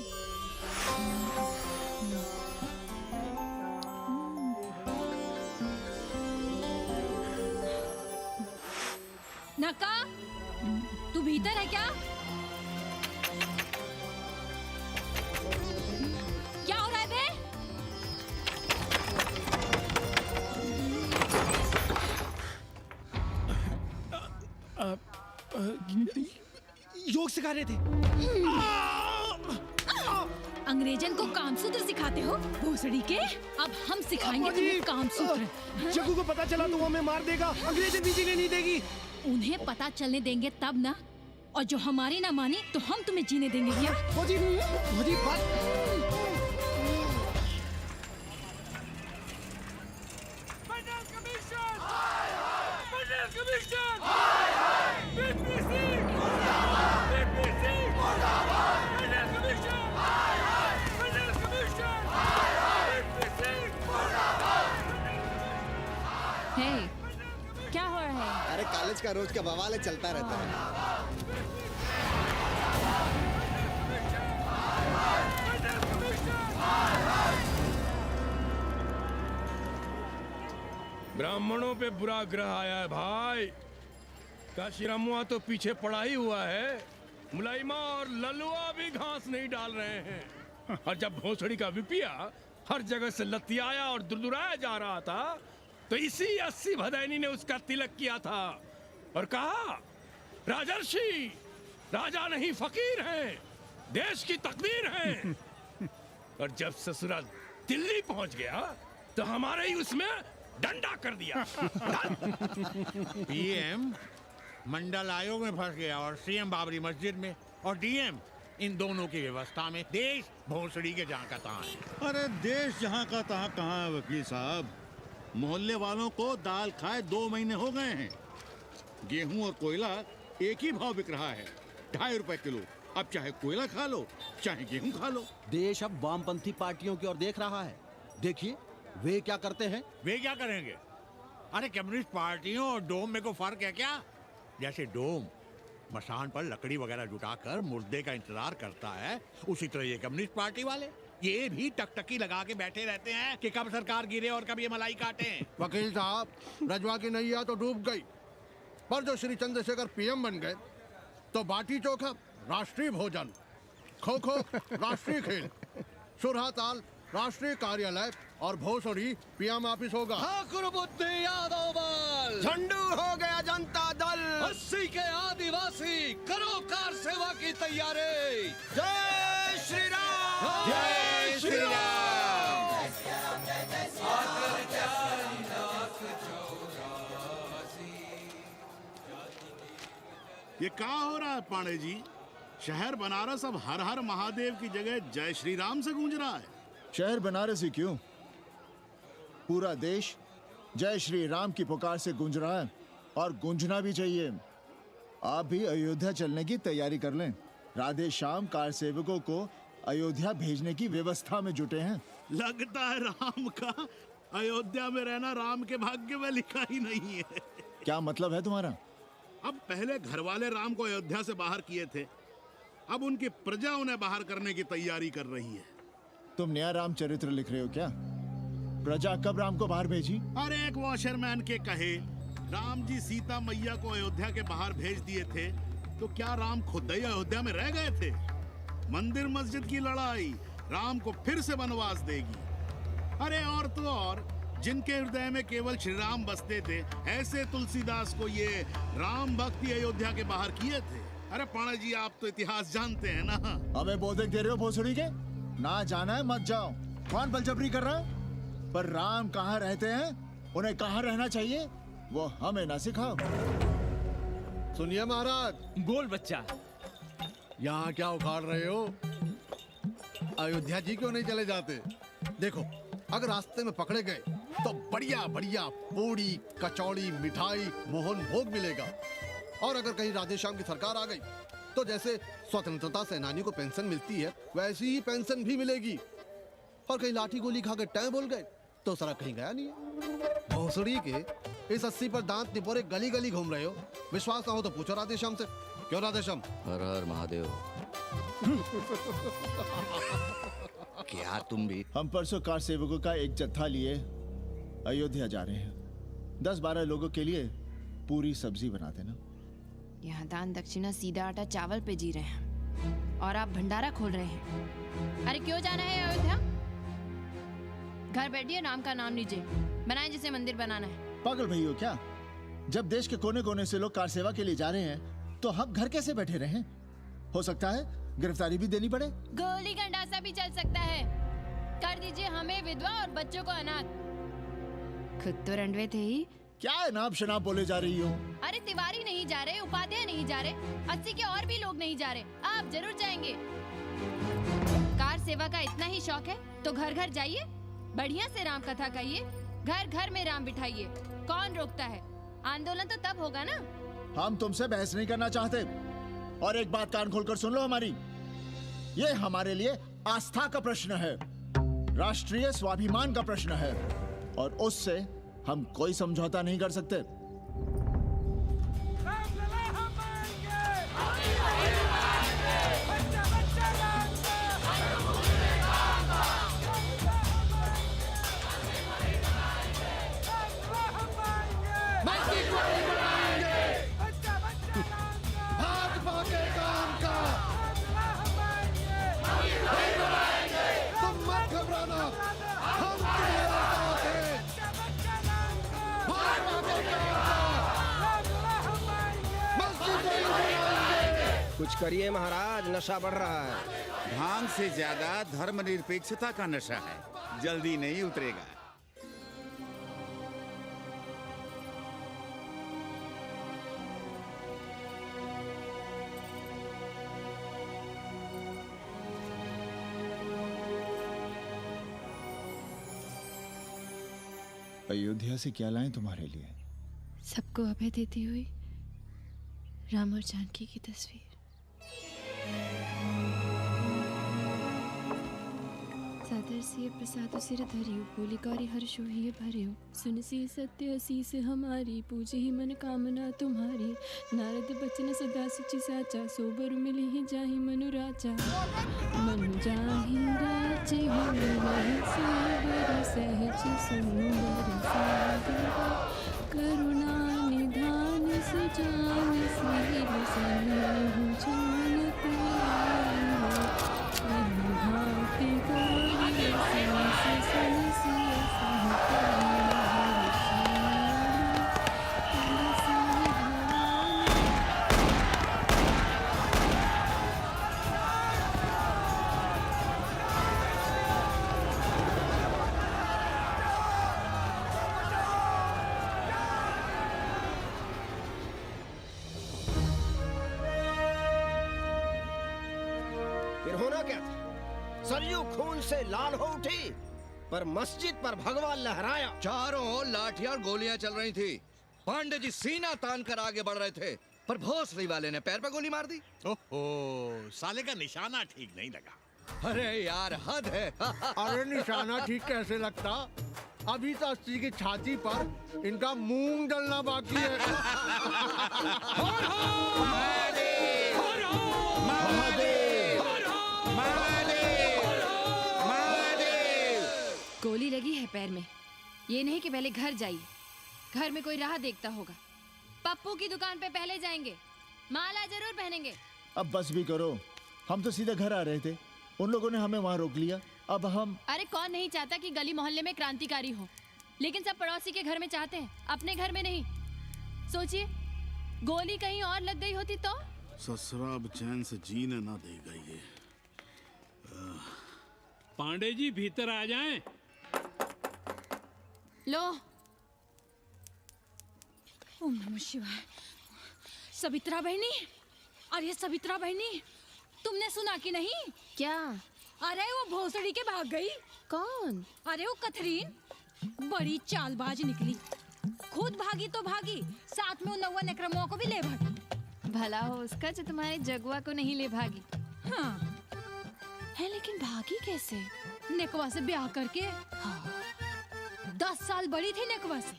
नका, तू भीतर है क्या? क्या हो रहा है बे? योग सिखा रहे थे। अंग्रेजन को कामसूत्र सिखाते हो भोसड़ी के? अब हम सिखाएंगे तुम्हें कामसूत्र। जग्गू को पता चला तो वो हमें मार देगा, अंग्रेजन भी जीने नहीं देगी। उन्हें पता चलने देंगे तब ना, और जो हमारी ना मानी तो हम तुम्हें जीने देंगे क्या? फौजी, क्या हो रहा है? अरे कॉलेज का रोज का बवाल चलता रहता है। ब्राह्मणों पे बुरा ग्रह आया है भाई। काशीरामुआ तो पीछे पड़ा ही हुआ है, मुलाइमा और ललुआ भी घास नहीं डाल रहे हैं। और जब भोसड़ी का विपिया हर जगह से लतियाया और दुरदुराया जा रहा था, तो इसी 80 भदैनी ने उसका तिलक किया था और कहा, राजर्षि राजा नहीं फकीर हैं, देश की तकदीर हैं। और जब ससुराल दिल्ली पहुंच गया तो हमारे ही उसमें डंडा कर दिया। पीएम मंडल आयोग में फंस गया और सीएम बाबरी मस्जिद में, और डीएम इन दोनों की व्यवस्था में। देश भोसड़ी के जहाँ का तहाँ है। अरे देश जहाँ का तहाँ कहाँ है वकील साहब? मोहल्ले वालों को दाल खाए 2 महीने हो गए हैं। गेहूं और कोयला एक ही भाव बिक रहा है, 2.5 रुपए किलो। अब चाहे कोयला खा लो चाहे गेहूं खा लो। देश अब वामपंथी पार्टियों की ओर देख रहा है। देखिए वे क्या करते हैं। वे क्या करेंगे? अरे कम्युनिस्ट पार्टियों और डोम में को फर्क है क्या? जैसे डोम मसान पर लकड़ी वगैरह जुटाकर मुर्दे का इंतजार करता है, उसी तरह ये कम्युनिस्ट पार्टी वाले ये भी टकटकी लगा के बैठे रहते हैं कि कब सरकार गिरे और कब ये मलाई काटे। वकील साहब, रजवा की नैया तो डूब गई, पर जो श्री चंद्रशेखर पीएम बन गए तो बाटी चोखा राष्ट्रीय भोजन, खो खो राष्ट्रीय खेल, सुरहा ताल राष्ट्रीय कार्यालय और भोसड़ी पीएम ऑफिस होगा। ठाकुर बुद्धि यादव बल, झंडू हो गया जनता दल, 80 के आदिवासी करो कार सेवा की तैयारी। जय श्री राम, जय श्री राम। ये क्या हो रहा है पांडे जी? शहर बनारस अब हर हर महादेव की जगह जय श्री राम से गूंज रहा है। शहर बनारस ही क्यों, पूरा देश जय श्री राम की पुकार से गूंज रहा है और गूंजना भी चाहिए। आप भी अयोध्या चलने की तैयारी कर लें। राधे श्याम कार सेवकों को अयोध्या भेजने की व्यवस्था में जुटे हैं। लगता है राम का अयोध्या में रहना राम के भाग्य में लिखा ही नहीं है। क्या मतलब है तुम्हारा? अब पहले घर वाले राम को अयोध्या से बाहर किए थे, अब उनकी प्रजा उन्हें बाहर करने की तैयारी कर रही है। तुम नया राम चरित्र लिख रहे हो क्या? प्रजा कब राम को बाहर भेजी? अरे एक वॉशरमैन के कहे राम जी सीता मैया को अयोध्या के बाहर भेज दिए थे, तो क्या राम खुद ही अयोध्या में रह गए थे? मंदिर मस्जिद की लड़ाई राम को फिर से वनवास देगी। अरे और तो और, जिनके हृदय में केवल श्री राम बसते थे, ऐसे तुलसीदास को ये राम भक्ति अयोध्या के बाहर किए थे। अरे पांडे जी, आप तो इतिहास जानते हैं ना। हमें बोधक दे रहे हो भोसड़ी के? ना जाना है मत जाओ। कौन बलजबरी कर रहा है? पर राम कहाँ रहते हैं, उन्हें कहाँ रहना चाहिए, वो हमें ना सिखाओ। सुनिए महाराज। बोल बच्चा। यहाँ क्या उखाड़ रहे हो? अयोध्या जी क्यों नहीं चले जाते? देखो, अगर रास्ते में पकड़े गए तो बढ़िया बढ़िया पूड़ी कचौड़ी मिठाई मोहन भोग मिलेगा। और अगर कहीं राधे श्याम की सरकार आ गई तो जैसे स्वतंत्रता सेनानियों को पेंशन मिलती है, वैसी ही पेंशन भी मिलेगी। और कहीं लाठी गोली खा के टैं बोल गए तो सारा कहीं गया नहीं है। भोसड़ी के इस 80 पर दांत निपोरे गली गली घूम रहे हो। विश्वास ना हो तो पूछो राधे श्याम से। क्यों राधे श्याम? हर हर महादेव। क्या तुम भी? हम परसों कार सेवकों का एक जत्था लिए अयोध्या जा रहे हैं। 10-12 लोगों के लिए पूरी सब्जी बना देना। यहाँ दान दक्षिणा सीधा आटा चावल पे जी रहे हैं और आप भंडारा खोल रहे हैं। अरे क्यों जाना है अयोध्या? घर बैठिए, राम का नाम लीजिए, बनाए जिसे मंदिर बनाना है। पागल भई हो क्या? जब देश के कोने कोने से लोग कार सेवा के लिए जा रहे हैं तो हम घर कैसे बैठे रहें? हो सकता है गिरफ्तारी भी देनी पड़े। गोली गंडासा भी चल सकता है। कर दीजिए हमें विधवा और बच्चों को अनाथ। खुद तो रंडवे थे ही। क्या नाप शनाप बोले जा रही हो? अरे तिवारी नहीं जा रहे, उपाध्याय नहीं जा रहे, 80 के और भी लोग नहीं जा रहे। आप जरूर जाएंगे। कार सेवा का इतना ही शौक है तो घर घर जाइए, बढ़िया से राम कथा कहिए, घर घर में राम बिठाइए। कौन रोकता है? आंदोलन तो तब होगा ना। हम तुमसे बहस नहीं करना चाहते। और एक बात कान खोलकर सुन लो हमारी, ये हमारे लिए आस्था का प्रश्न है, राष्ट्रीय स्वाभिमान का प्रश्न है, और उससे हम कोई समझौता नहीं कर सकते। कुछ करिए महाराज, नशा बढ़ रहा है। भांग से ज्यादा धर्मनिरपेक्षता का नशा है, जल्दी नहीं उतरेगा। अयोध्या से क्या लाएं तुम्हारे लिए? सबको अभय देती हुई राम और जानकी की तस्वीर। सादर से प्रसाद सिर धरियो, बोली गौरी हर्षो ही भरियो, सुन सी सत्य असीस हमारी, पूजे ही मन कामना तुम्हारी, नारद बचन सदा सुचि साचा, सोबर मिली ही जाहि मनु राजा, मनु जाहि राजे हो मिलहि सोबर, सहज सुंदर सागर, करुणा निधान सुजान सिर सन्निहु जान भाति गौरी होना क्या था? सरयू खून से लाल हो उठी, पर मस्जिद पर भगवा लहराया। चारों ओर लाठियां और गोलियां चल रही थी। पांडे जी सीना तान कर आगे बढ़ रहे थे, पर भोसड़ी वाले ने पैर पर गोली मार दी। ओहो, साले का निशाना ठीक नहीं लगा। अरे यार, हद है। अरे निशाना ठीक कैसे लगता? अभी तो अस्सी की छाती पर इनका मूंग डलना बाकी है। गोली लगी है पैर में। ये नहीं कि पहले घर जाइए, घर में कोई राह देखता होगा। पप्पू की दुकान पे पहले जाएंगे, माला जरूर पहनेंगे। अब बस भी करो, हम तो सीधे घर आ रहे थे, उन लोगों ने हमें वहाँ रोक लिया। अब हम अरे कौन नहीं चाहता कि गली मोहल्ले में क्रांतिकारी हो, लेकिन सब पड़ोसी के घर में चाहते हैं, अपने घर में नहीं। सोचिए, गोली कहीं और लग गई होती तो? ससुरा अब चैन से जीने ना देगा ये। पांडे जी भीतर आ जाएं। लो। ओम नमः शिवाय। सवित्रा बहनी, अरे सवित्रा बहनी, तुमने सुना कि नहीं? क्या? अरे वो भोसड़ी के भाग गई। कौन? अरे वो कथरीन, बड़ी चालबाज निकली। खुद भागी तो भागी, साथ में उन 9 नक्रमों को भी ले भागी। भला हो उसका जो तुम्हारे जगुआ को नहीं ले भागी। हाँ है, लेकिन भागी कैसे? नेकवा से ब्याह करके। हाँ। 10 साल बड़ी थी नेकवा से।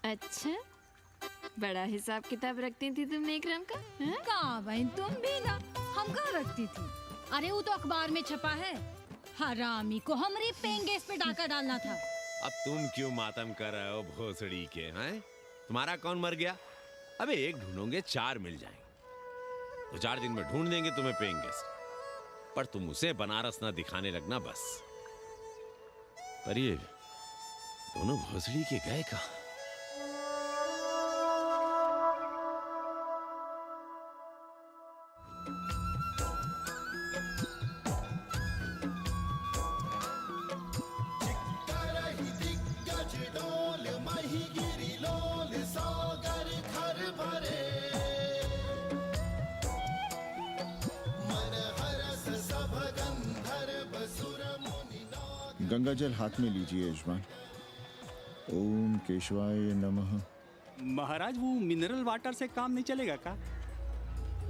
अच्छा, बड़ा हिसाब किताब रखती थी तुम नेकरम का? कहाँ बहन, तुम भी ना, हम कहाँ रखती थी? अरे वो तो अखबार में छपा है, हरामी को हमारी पेंगेस पे डाका डालना था। अब तुम क्यों मातम कर रहे हो भोसड़ी के? हैं? तुम्हारा कौन मर गया? अबे एक ढूंढोगे 4 मिल जाएंगे, तो 4 दिन में ढूंढ देंगे तुम्हें पेंगे। पर तुम उसे बनारस ना दिखाने लगना बस। पर ये दोनों भोसड़ी के गए कहाँ? गंगा जल हाथ में लीजिए यजमान। ओम केशवाय नमः। महाराज, वो मिनरल वाटर से काम नहीं चलेगा का?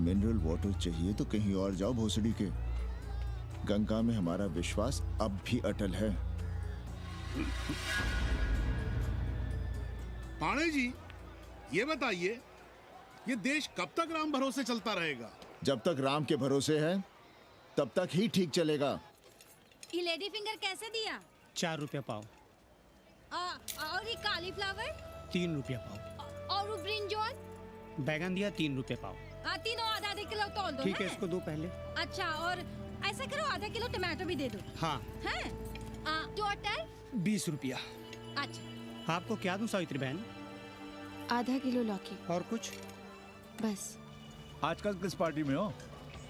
मिनरल वाटर चाहिए तो कहीं और जाओ भोसड़ी के। गंगा में हमारा विश्वास अब भी अटल है। पाणे जी, ये बताइए, ये देश कब तक राम भरोसे चलता रहेगा? जब तक राम के भरोसे है तब तक ही ठीक चलेगा। ये लेडी फिंगर कैसे दिया? 4 रुपया पाव। और ये कालीफ्लावर? 3 रुपया पाव। और वो ब्रिंजॉल? बैगन दिया 3 रुपये पाव। तीनों आधा किलो तोल दो। ठीक है, इसको दो पहले। अच्छा, और ऐसा करो आधा किलो टमाटो भी दे दो। हाँ। हैं? टोटल 20 रुपया। अच्छा। आपको क्या दूं सावित्री बहन? आधा किलो लौकी। और कुछ? बस। आजकल किस पार्टी में हो?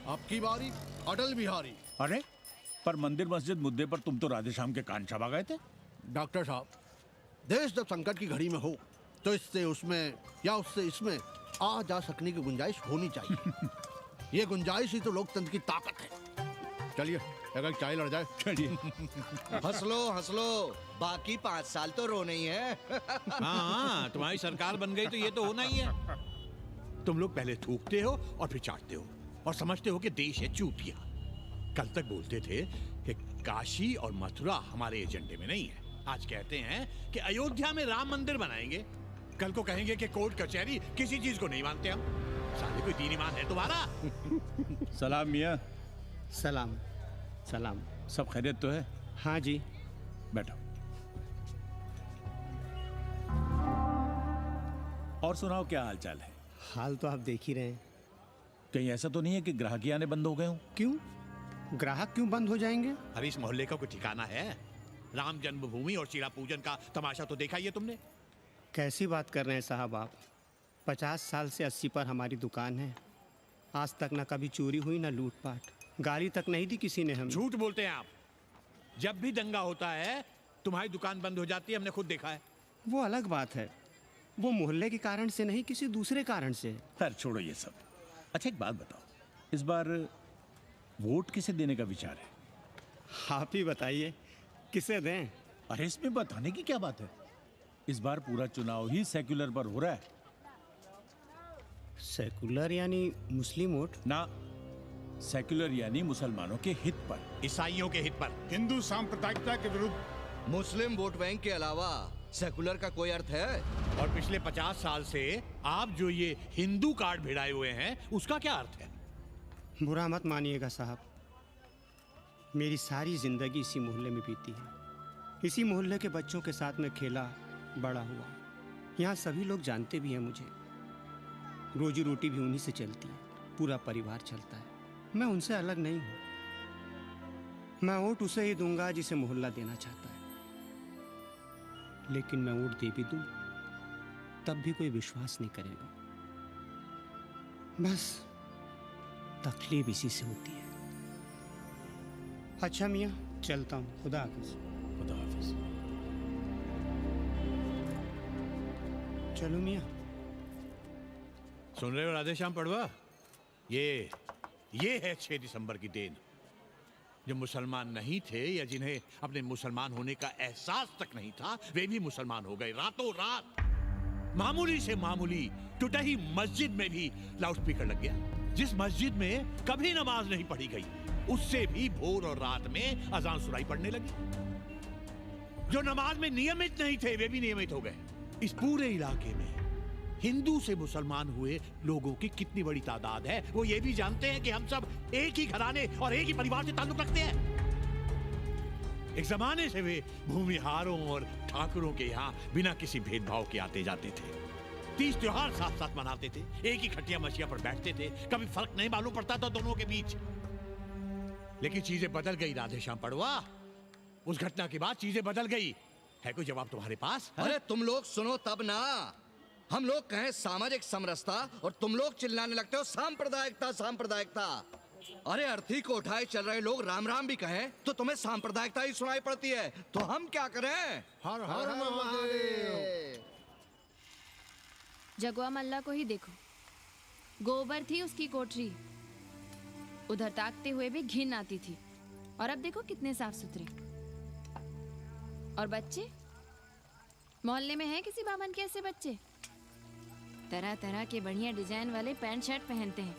आपकी बारी, अटल बिहारी। अरे, पर मंदिर मस्जिद मुद्दे पर तुम तो राधेश्याम के कान छबा गए थे। डॉक्टर साहब, देश जब संकट की घड़ी में हो तो इससे उसमें या उससे इसमें आ जा सकने की गुंजाइश होनी चाहिए। ये गुंजाइश ही तो लोकतंत्र की ताकत है। चलिए, अगर चाय लड़ जाए। चलिए। हंस लो, बाकी 5 साल तो रोना ही है। हाँ, तुम्हारी सरकार बन गई तो ये तो होना ही है। तुम लोग पहले थूकते हो और फिर चाटते हो और समझते हो कि देश है चूतिया। कल तक बोलते थे कि काशी और मथुरा हमारे एजेंडे में नहीं है। आज कहते हैं कि अयोध्या में राम मंदिर बनाएंगे। कल को कहेंगे कि कोर्ट कचहरी किसी चीज को नहीं मानते हम। साले कोई दीन ईमान है तुम्हारा? सलाम मियाँ। सलाम। सलाम। सब खैरियत तो है? हाँ जी। बैठो। और सुनाओ, क्या हाल चाल है? हाल तो आप देख ही रहे हैं। कहीं ऐसा तो नहीं है कि ग्राहकी आने बंद हो गए हो? क्यों? ग्राहक क्यों बंद हो जाएंगे? अरे इस मोहल्ले का कोई ठिकाना है? राम जन्मभूमि और शिला पूजन का तमाशा तो देखा ही है तुमने। कैसी बात कर रहे हैं साहब आप? 50 साल से 80 पर हमारी दुकान है। आज तक ना कभी चोरी हुई ना लूटपाट, गाली तक नहीं दी किसी ने हमें। झूठ बोलते हैं आप। जब भी दंगा होता है तुम्हारी दुकान बंद हो जाती है, हमने खुद देखा है। वो अलग बात है, वो मोहल्ले के कारण से नहीं, किसी दूसरे कारण से। खैर छोड़ो ये सब। अच्छा एक बात बताओ, इस बार वोट किसे देने का विचार है? आप ही बताइए किसे दें? अरे इसमें बताने की क्या बात है? इस बार पूरा चुनाव ही सेक्युलर पर हो रहा है। सेकुलर यानी मुस्लिम वोट? ना, सेक्युलर यानी मुसलमानों के हित पर, ईसाइयों के हित पर, हिंदू सांप्रदायिकता के विरुद्ध। मुस्लिम वोट बैंक के अलावा सेकुलर का कोई अर्थ है? और पिछले 50 साल से आप जो ये हिंदू कार्ड भिड़ाए हुए हैं, उसका क्या अर्थ है? बुरा मत मानिएगा साहब, मेरी सारी जिंदगी इसी मोहल्ले में बीती है। इसी मोहल्ले के बच्चों के साथ में खेला, बड़ा हुआ। यहाँ सभी लोग जानते भी हैं मुझे। रोजी रोटी भी उन्हीं से चलती है, पूरा परिवार चलता है। मैं उनसे अलग नहीं हूँ। मैं वोट उसे ही दूंगा जिसे मोहल्ला देना चाहता है, लेकिन मैं वोट दे भी दूं तब भी कोई विश्वास नहीं करेगा। बस तकलीफ इसी से होती है। अच्छा मियाँ, चलता हूँ। खुदा हाफिज। खुदा हाफिज। चलो मियाँ। सुन रहे हो राधेश्याम पड़वा? ये है 6 दिसंबर की देन। जो मुसलमान नहीं थे या जिन्हें अपने मुसलमान होने का एहसास तक नहीं था, वे भी मुसलमान हो गए रातों रात। मामूली से मामूली टूटी मस्जिद में भी लाउडस्पीकर लग गया। जिस मस्जिद में कभी नमाज नहीं पढ़ी गई, उससे भी भोर और रात में अजान सुनाई पड़ने लगी। जो नमाज में नियमित नहीं थे, वे भी नियमित हो गए। इस पूरे इलाके में हिंदू से मुसलमान हुए लोगों की कितनी बड़ी तादाद है, वो ये भी जानते हैं कि हम सब एक ही घराने और एक ही परिवार से ताल्लुक रखते हैं। एक जमाने से वे भूमिहारों और ठाकुरों के यहाँ बिना किसी भेदभाव के आते जाते थे। 30 त्योहार साथ साथ मनाते थे, एक ही खटिया मछिया पर बैठते थे। कभी फर्क नहीं मालूम पड़ता था दोनों के बीच। लेकिन चीजें बदल गई राधेश्याम पड़वा। उस घटना के बाद चीजें बदल गई। है कोई जवाब तुम्हारे पास? अरे तुम लोग सुनो तब ना। हम लोग कहें सामाजिक समरसता और तुम लोग चिल्लाने लगते हो सांप्रदायिकता सांप्रदायिकता। अरे अर्थी को उठाए चल रहे लोग राम राम भी कहें तो तुम्हें सांप्रदायिकता ही सुनाई पड़ती है। तो हम क्या करें? हर हर महादेव। जगवा मल्ला को ही देखो, गोबर थी उसकी कोठरी, उधर ताकते हुए भी घिन आती थी। और अब देखो कितने साफ सुथरे। और बच्चे, मोहल्ले में हैं किसी बामन के ऐसे बच्चे? तरह तरह के बढ़िया डिजाइन वाले पैंट शर्ट पहनते हैं।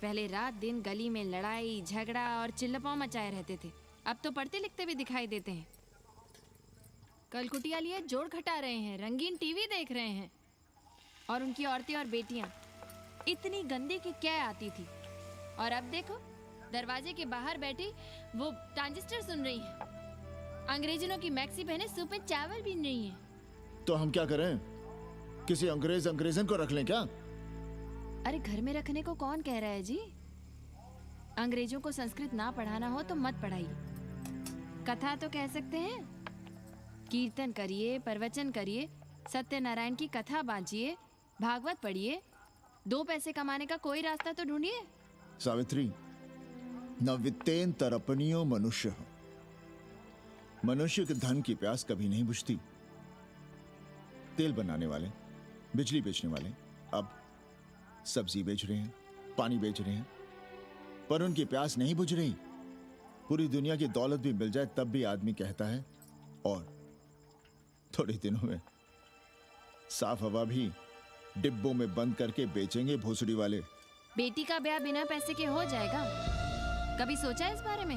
पहले रात दिन गली में लड़ाई झगड़ा और चिल्लपाव मचाए रहते थे, अब तो पढ़ते लिखते भी दिखाई देते हैं। कल कुटिया लिए जोड़ घटा रहे हैं, रंगीन टीवी देख रहे हैं। और उनकी औरतें और बेटियां इतनी गंदी की क्या आती थी। और अब देखो दरवाजे के बाहर बैठी वो ट्रांजिस्टर सुन रही है। अंग्रेजनों की मैक्सी पहने सूप में चावल भी नहीं है। तो हम क्या करें? किसी अंग्रेजन को रख लें क्या? अरे घर में रखने को कौन कह रहा है जी? अंग्रेजों को संस्कृत ना पढ़ाना हो तो मत पढ़ाइए। कथा तो कह सकते हैं, कीर्तन करिए, प्रवचन करिए, सत्यनारायण की कथा बांचिए, भागवत पढ़िए। 2 पैसे कमाने का कोई रास्ता तो ढूंढिए। सावित्री, न वित्तेन तरपनियो मनुष्य। मनुष्य के धन की प्यास कभी नहीं बुझती। तेल बनाने वाले, बिजली बेचने वाले अब सब्जी बेच रहे हैं, पानी बेच रहे हैं, पर उनकी प्यास नहीं बुझ रही। पूरी दुनिया की दौलत भी मिल जाए तब भी आदमी कहता है और थोड़े दिनों में साफ हवा भी डिब्बों में बंद करके बेचेंगे भोसड़ी वाले। बेटी का ब्याह बिना पैसे के हो जाएगा? कभी सोचा है इस बारे में?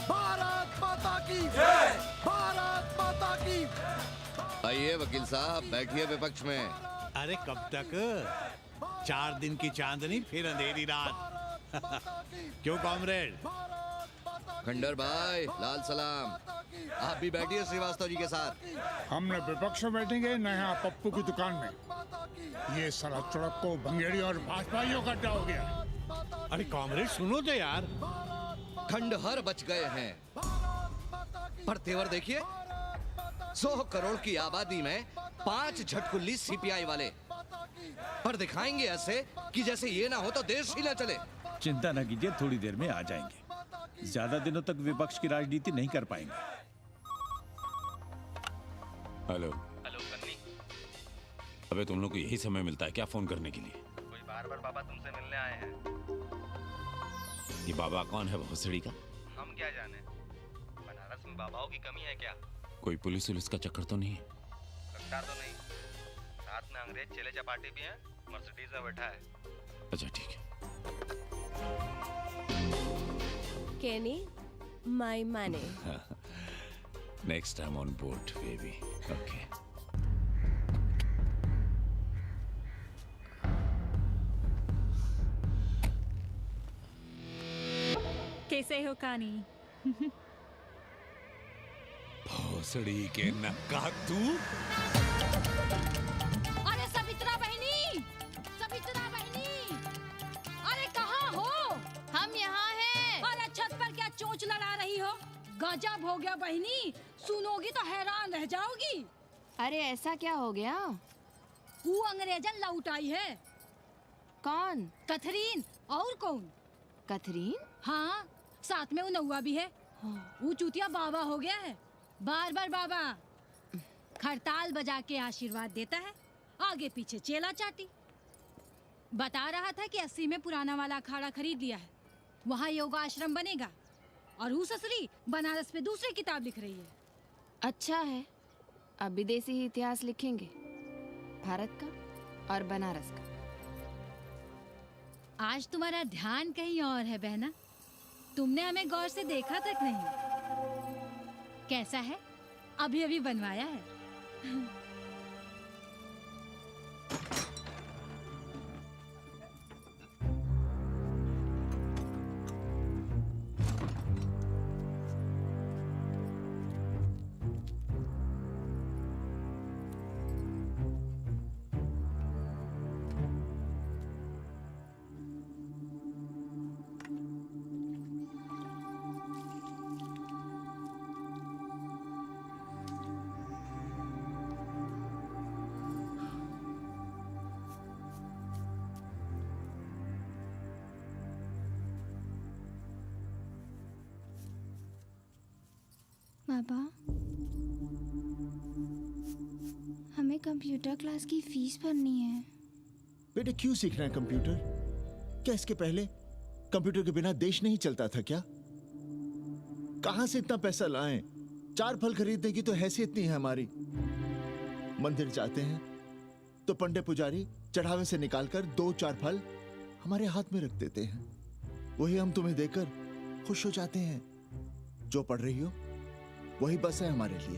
भारत माता की जय! भारत माता की। आइए वकील साहब, बैठिए विपक्ष में। अरे कब तक? 4 दिन की चांदनी फिर अंधेरी रात। क्यों कॉमरेड? खंडर भाई, लाल सलाम। आप भी बैठिए श्रीवास्तव जी के साथ। हम न विपक्ष में बैठेंगे न यहाँ पप्पू की दुकान में। ये साला चुड़क को भंगेड़ी और भाजपाइयों का अड्डा हो गया। अरे कॉमरेड सुनो तो यार। खंडहर बच गए हैं, पर तेवर देखिए। 100 करोड़ की आबादी में 5 झटकुल्ली सीपीआई वाले, पर दिखाएंगे ऐसे कि जैसे ये ना हो तो देश ही ना चले। चिंता न कीजिए, थोड़ी देर में आ जाएंगे। ज्यादा दिनों तक विपक्ष की राजनीति नहीं कर पाएंगे। हेलो। हेलो कन्नी। अबे तुम लोग को यही समय मिलता है क्या फोन करने के लिए? कोई बाहर बार बाबा तुमसे मिलने आए हैं। ये बाबा कौन है भोसड़ी का? हम क्या जाने, बनारस में बाबाओं की कमी है क्या? कोई पुलिस उलिस का चक्कर तो नहीं है? लगता तो नहीं। साथ में अंग्रेज चेले चपाटी भी हैं, मर्सिडीज में बैठा है। अच्छा ठीक है। Kenny, my money. Next time on board, baby. Okay. कैसे हो कानी? भोसड़ी के नक्का तू? अरे सवित्रा बहनी, सवित्रा बहनी, अरे कहाँ हो? हम यहाँ हैं। अरे छत पर क्या चोंच लड़ा रही हो? गजब हो गया बहनी, सुनोगी तो हैरान रह जाओगी। अरे ऐसा क्या हो गया? वो अंग्रेजन लौट आई है। कौन? कथरीन। और कौन? कथरीन? हाँ, साथ में वो नौवा भी है। वो चूतिया बाबा हो गया है। बार बार बाबा खड़ताल बजा के आशीर्वाद देता है, आगे पीछे चेला चाटी। बता रहा था कि 80 में पुराना वाला अखाड़ा खरीद लिया है, वहाँ योगा आश्रम बनेगा। और वो ससुरी बनारस पे दूसरी किताब लिख रही है। अच्छा है, अब विदेशी ही इतिहास लिखेंगे, भारत का और बनारस का। आज तुम्हारा ध्यान कहीं और है बहना, तुमने हमें गौर से देखा तक नहीं। कैसा है? अभी अभी बनवाया है। बाबा, हमें कंप्यूटर क्लास की फीस भरनी है। बेटे क्यों सीखना है कंप्यूटर? क्या इसके पहले कंप्यूटर के बिना देश नहीं चलता था क्या? कहां से इतना पैसा लाएं? 4 फल खरीदने की तो हैसियत नहीं है हमारी। मंदिर जाते हैं तो पंडे पुजारी चढ़ावे से निकालकर 2-4 फल हमारे हाथ में रख देते हैं, वही हम तुम्हें देकर खुश हो जाते हैं। जो पढ़ रही हो वही बस है हमारे लिए।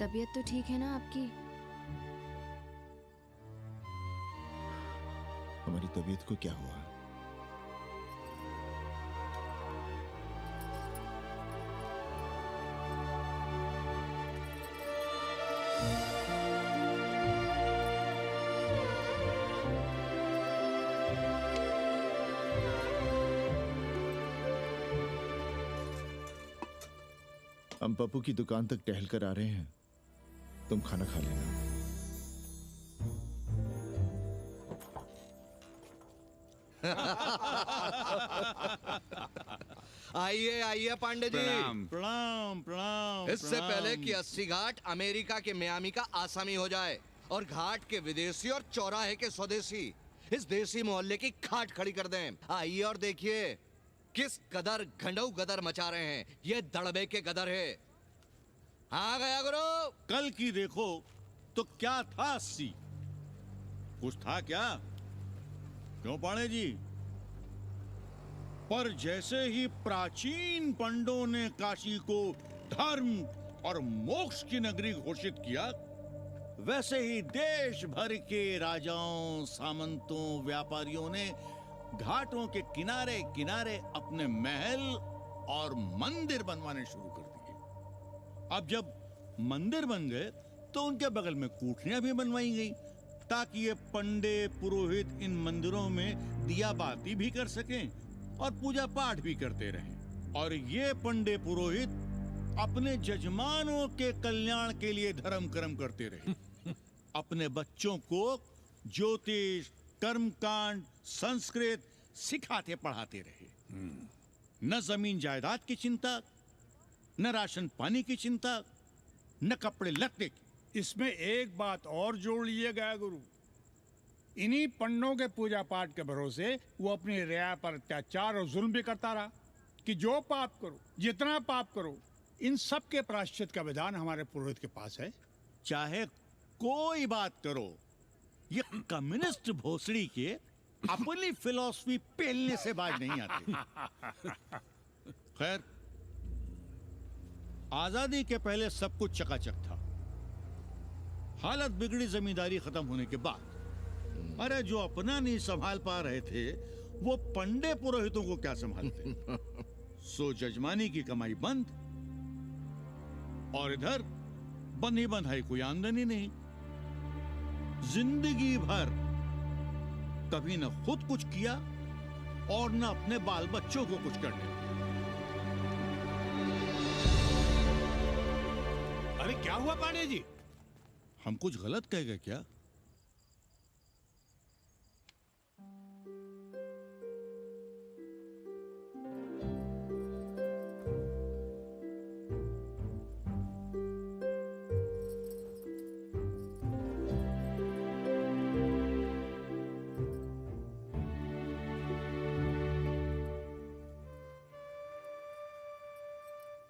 तबीयत तो ठीक है ना आपकी? हमारी तबीयत को क्या हुआ? हम पप्पू की दुकान तक टहल कर आ रहे हैं, तुम खाना खा लेना। आइए आइए पांडे जी। प्रणाम प्रणाम प्रणाम। इससे पहले कि 80 घाट अमेरिका के मियामी का आसामी हो जाए और घाट के विदेशी और चौराहे के स्वदेशी इस देसी मोहल्ले की खाट खड़ी कर दें, आइए और देखिए किस कदर घंडऊ गदर मचा रहे हैं ये दड़बे के गदर है। हाँ गया गुरु। कल की देखो तो क्या था 80? कुछ था क्या? क्यों पांडे जी? पर जैसे ही प्राचीन पंडों ने काशी को धर्म और मोक्ष की नगरी घोषित किया, वैसे ही देश भर के राजाओं, सामंतों, व्यापारियों ने घाटों के किनारे किनारे अपने महल और मंदिर बनवाने शुरू कर दिए। अब जब मंदिर बन गए तो उनके बगल में कोठरियां भी बनवाई गई ताकि ये पंडे पुरोहित इन मंदिरों में दिया बाती भी कर सकें और पूजा पाठ भी करते रहें। और ये पंडे पुरोहित अपने जजमानों के कल्याण के लिए धर्म कर्म करते रहे। अपने बच्चों को ज्योतिष, कर्मकांड, संस्कृत सिखाते पढ़ाते रहे। न जमीन जायदाद की चिंता, न राशन पानी की चिंता, न कपड़े लत्ते की। इसमें एक बात और जोड़ लीजिएगा गुरु, इन्हीं पंडों के पूजा पाठ के भरोसे वो अपनी रिया पर अत्याचार और जुल्म भी करता रहा कि जो पाप करो, जितना पाप करो, इन सब के प्रायश्चित का विधान हमारे पुरोहित के पास है। चाहे कोई बात करो, ये कम्युनिस्ट भोसड़ी के अपनी फिलॉसफी पेलने से बाज नहीं आती। खैर, आजादी के पहले सब कुछ चकाचक था। हालत बिगड़ी जमींदारी खत्म होने के बाद। अरे जो अपना नहीं संभाल पा रहे थे वो पंडे पुरोहितों को क्या संभालते। सो जजमानी की कमाई बंद, और इधर बंधी बंधाई कोई आमदनी नहीं। जिंदगी भर कभी न खुद कुछ किया और न अपने बाल बच्चों को कुछ करने। अरे क्या हुआ पांडे जी? हम कुछ गलत कह गए क्या?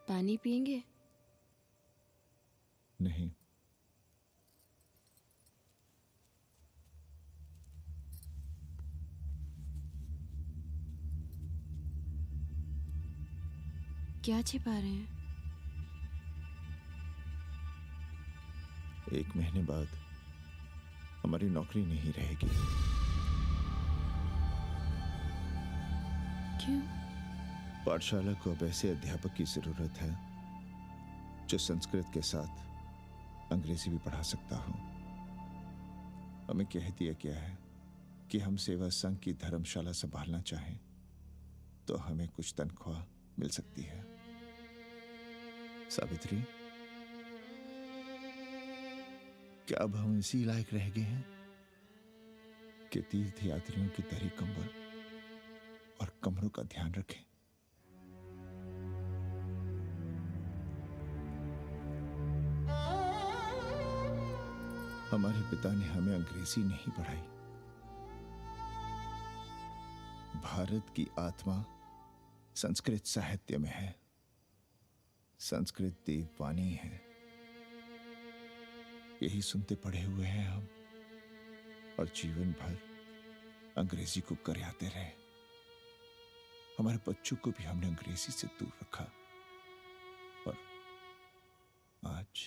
पानी पिएंगे? नहीं। क्या छिपा रहे हैं? 1 महीने बाद हमारी नौकरी नहीं रहेगी। क्यों? पाठशाला को अब ऐसे अध्यापक की जरूरत है जो संस्कृत के साथ अंग्रेजी भी पढ़ा सकता हो। हमें कह दिया गया है कि हम सेवा संघ की धर्मशाला संभालना चाहें तो हमें कुछ तनख्वाह मिल सकती है। सावित्री, क्या अब हम इसी लायक रह गए हैं कि तीर्थ यात्रियों की दरी कंबल और कमरों का ध्यान रखें? हमारे पिता ने हमें अंग्रेजी नहीं पढ़ाई। भारत की आत्मा संस्कृत साहित्य में है। संस्कृत देववाणी है। यही सुनते पढ़े हुए हैं हम, और जीवन भर अंग्रेजी को करियाते रहे। हमारे बच्चों को भी हमने अंग्रेजी से दूर रखा, और आज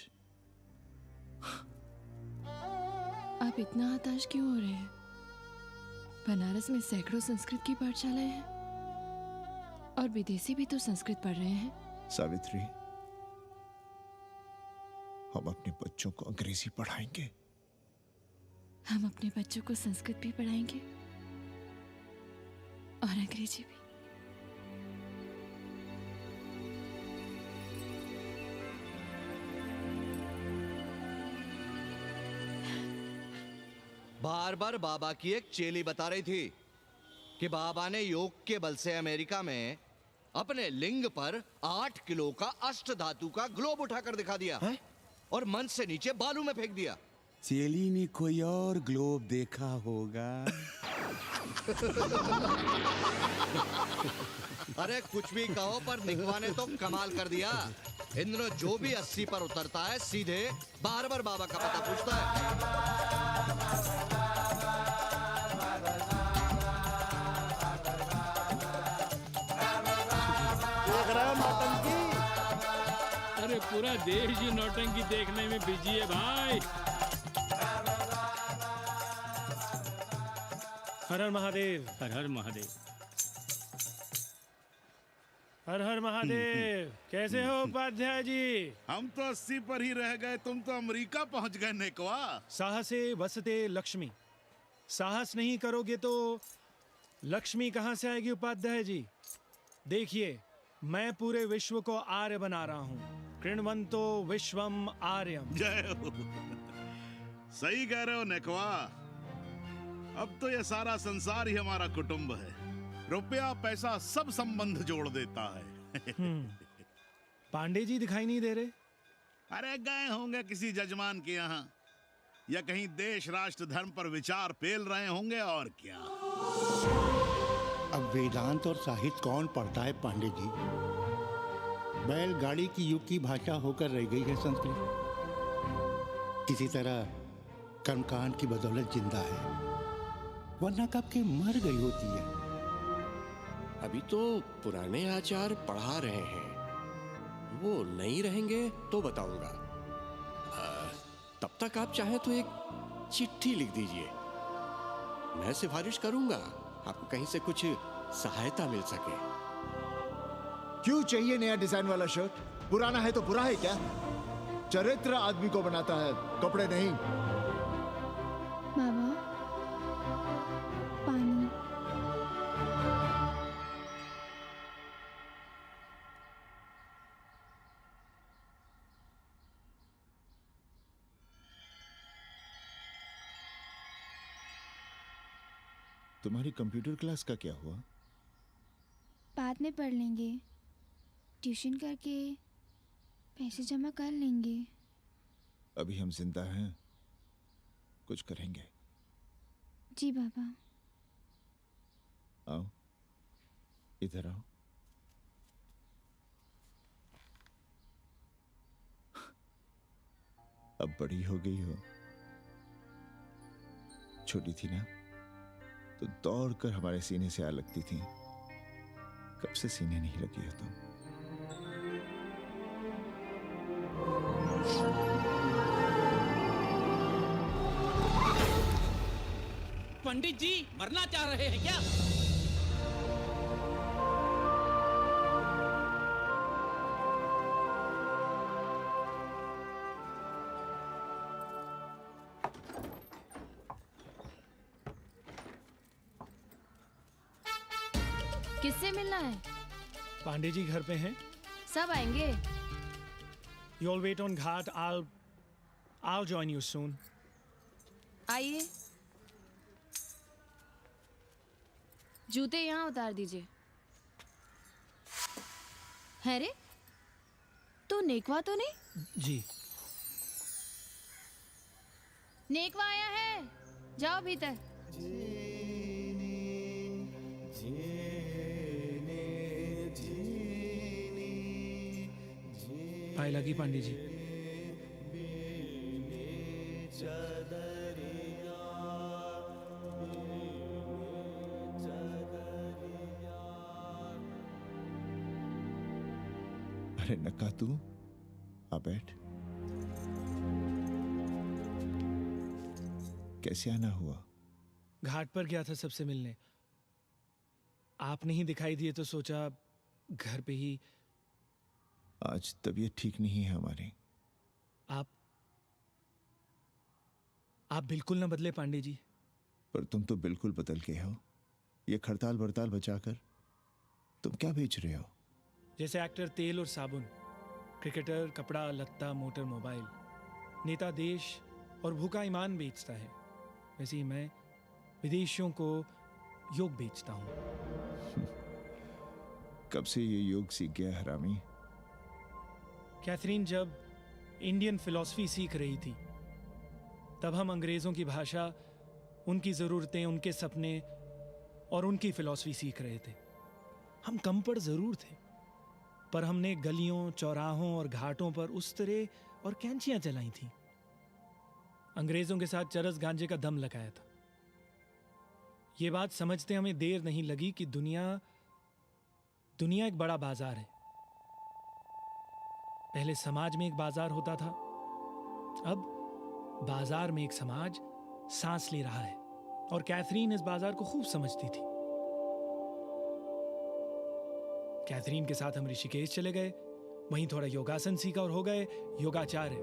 आप इतना हताश क्यों हो रहे हैं? बनारस में सैकड़ों संस्कृत की पाठशालाएं हैं और विदेशी भी तो संस्कृत पढ़ रहे हैं। सावित्री, हम अपने बच्चों को अंग्रेजी पढ़ाएंगे। हम अपने बच्चों को संस्कृत भी पढ़ाएंगे और अंग्रेजी भी। बार बार बाबा की एक चेली बता रही थी कि बाबा ने योग के बल से अमेरिका में अपने लिंग पर 8 किलो का अष्ट धातु का ग्लोब उठाकर दिखा दिया है? और मंच से नीचे बालू में फेंक दिया। चेली ने कोई और ग्लोब देखा होगा। अरे कुछ भी कहो, पर निकवा ने तो कमाल कर दिया। इंद्र जो भी 80 पर उतरता है सीधे बार बार बाबा का पता पूछता है। अरे पूरा देश ही नौटंकी देखने में बिजी है भाई। हर हर महादेव। हर हर महादेव। हर हर महादेव। कैसे हो उपाध्याय जी? हम तो 80 पर ही रह गए, तुम तो अमेरिका पहुंच गए नेकवा। साहसे वसते लक्ष्मी। साहस नहीं करोगे तो लक्ष्मी कहाँ से आएगी उपाध्याय जी? देखिए, मैं पूरे विश्व को आर्य बना रहा हूँ। कृण्वन्तो विश्वम आर्यम। जय हो। सही कह रहे हो नेकवा। अब तो ये सारा संसार ही हमारा कुटुंब है। रुपया पैसा सब संबंध जोड़ देता है। पांडे जी दिखाई नहीं दे रहे? अरे गए होंगे किसी जजमान के यहाँ, या कहीं देश राष्ट्र धर्म पर विचार पेल रहे होंगे, और क्या। अब वेदांत और साहित्य कौन पढ़ता है पांडे जी? बैलगाड़ी की युग की भाषा होकर रह गई है संस्कृत। किसी तरह कर्मकांड की बदौलत जिंदा है, वरना कब के मर गई होती है। अभी तो पुराने आचार पढ़ा रहे हैं, वो नहीं रहेंगे तो बताऊंगा। तब तक आप चाहे तो एक चिट्ठी लिख दीजिए, मैं सिफारिश करूंगा, आपको कहीं से कुछ सहायता मिल सके। क्यों चाहिए नया डिजाइन वाला शर्ट? पुराना है तो बुरा है क्या? चरित्र आदमी को बनाता है, कपड़े नहीं। बाबा, पानी। तुम्हारी कंप्यूटर क्लास का क्या हुआ? बाद में पढ़ लेंगे, ट्यूशन करके पैसे जमा कर लेंगे। अभी हम जिंदा हैं, कुछ करेंगे। जी बाबा। आओ, इधर आओ। अब बड़ी हो गई हो। छोटी थी ना तो दौड़ कर हमारे सीने से आ लगती थी। कब से सीने नहीं लगी हो तुम? पंडित जी मरना चाह रहे हैं क्या? किससे मिलना है? पांडे जी घर पे हैं। सब आएंगे। You all wait on Ghat. I'll join you soon. आइए। जूते यहाँ उतार दीजिए। है रे, तू नेकवा तो नहीं? जी। नेकवा आया है, जाओ भीतर। पाए लगी पांडे जी। अरे नक्का तू आ बैठ। कैसे आना हुआ? घाट पर गया था सबसे मिलने। आप नहीं दिखाई दिए तो सोचा घर पे ही। आज तबीयत ठीक नहीं है हमारी। आप बिल्कुल ना बदले पांडे जी। पर तुम तो बिल्कुल बदल गए हो। ये खड़ताल बड़ताल बचाकर तुम क्या बेच रहे हो? जैसे एक्टर तेल और साबुन, क्रिकेटर कपड़ा लत्ता मोटर मोबाइल, नेता देश और भूखा ईमान बेचता है, वैसे ही मैं विदेशियों को योग बेचता हूँ। कब से ये योग सीख गया हरामी? कैथरीन जब इंडियन फिलॉसफी सीख रही थी तब हम अंग्रेजों की भाषा, उनकी ज़रूरतें, उनके सपने और उनकी फिलॉसफी सीख रहे थे। हम कम पढ़ ज़रूर थे, पर हमने गलियों चौराहों और घाटों पर उस्तरे और कैंचियां चलाई थीं। अंग्रेजों के साथ चरस गांजे का दम लगाया था। ये बात समझते हमें देर नहीं लगी कि दुनिया एक बड़ा बाजार है। पहले समाज में एक बाजार होता था, अब बाजार में एक समाज सांस ले रहा है, और कैथरीन इस बाजार को खूब समझती थी। कैथरीन के साथ हम ऋषिकेश चले गए, वहीं थोड़ा योगासन सीखा और हो गए योगाचार्य।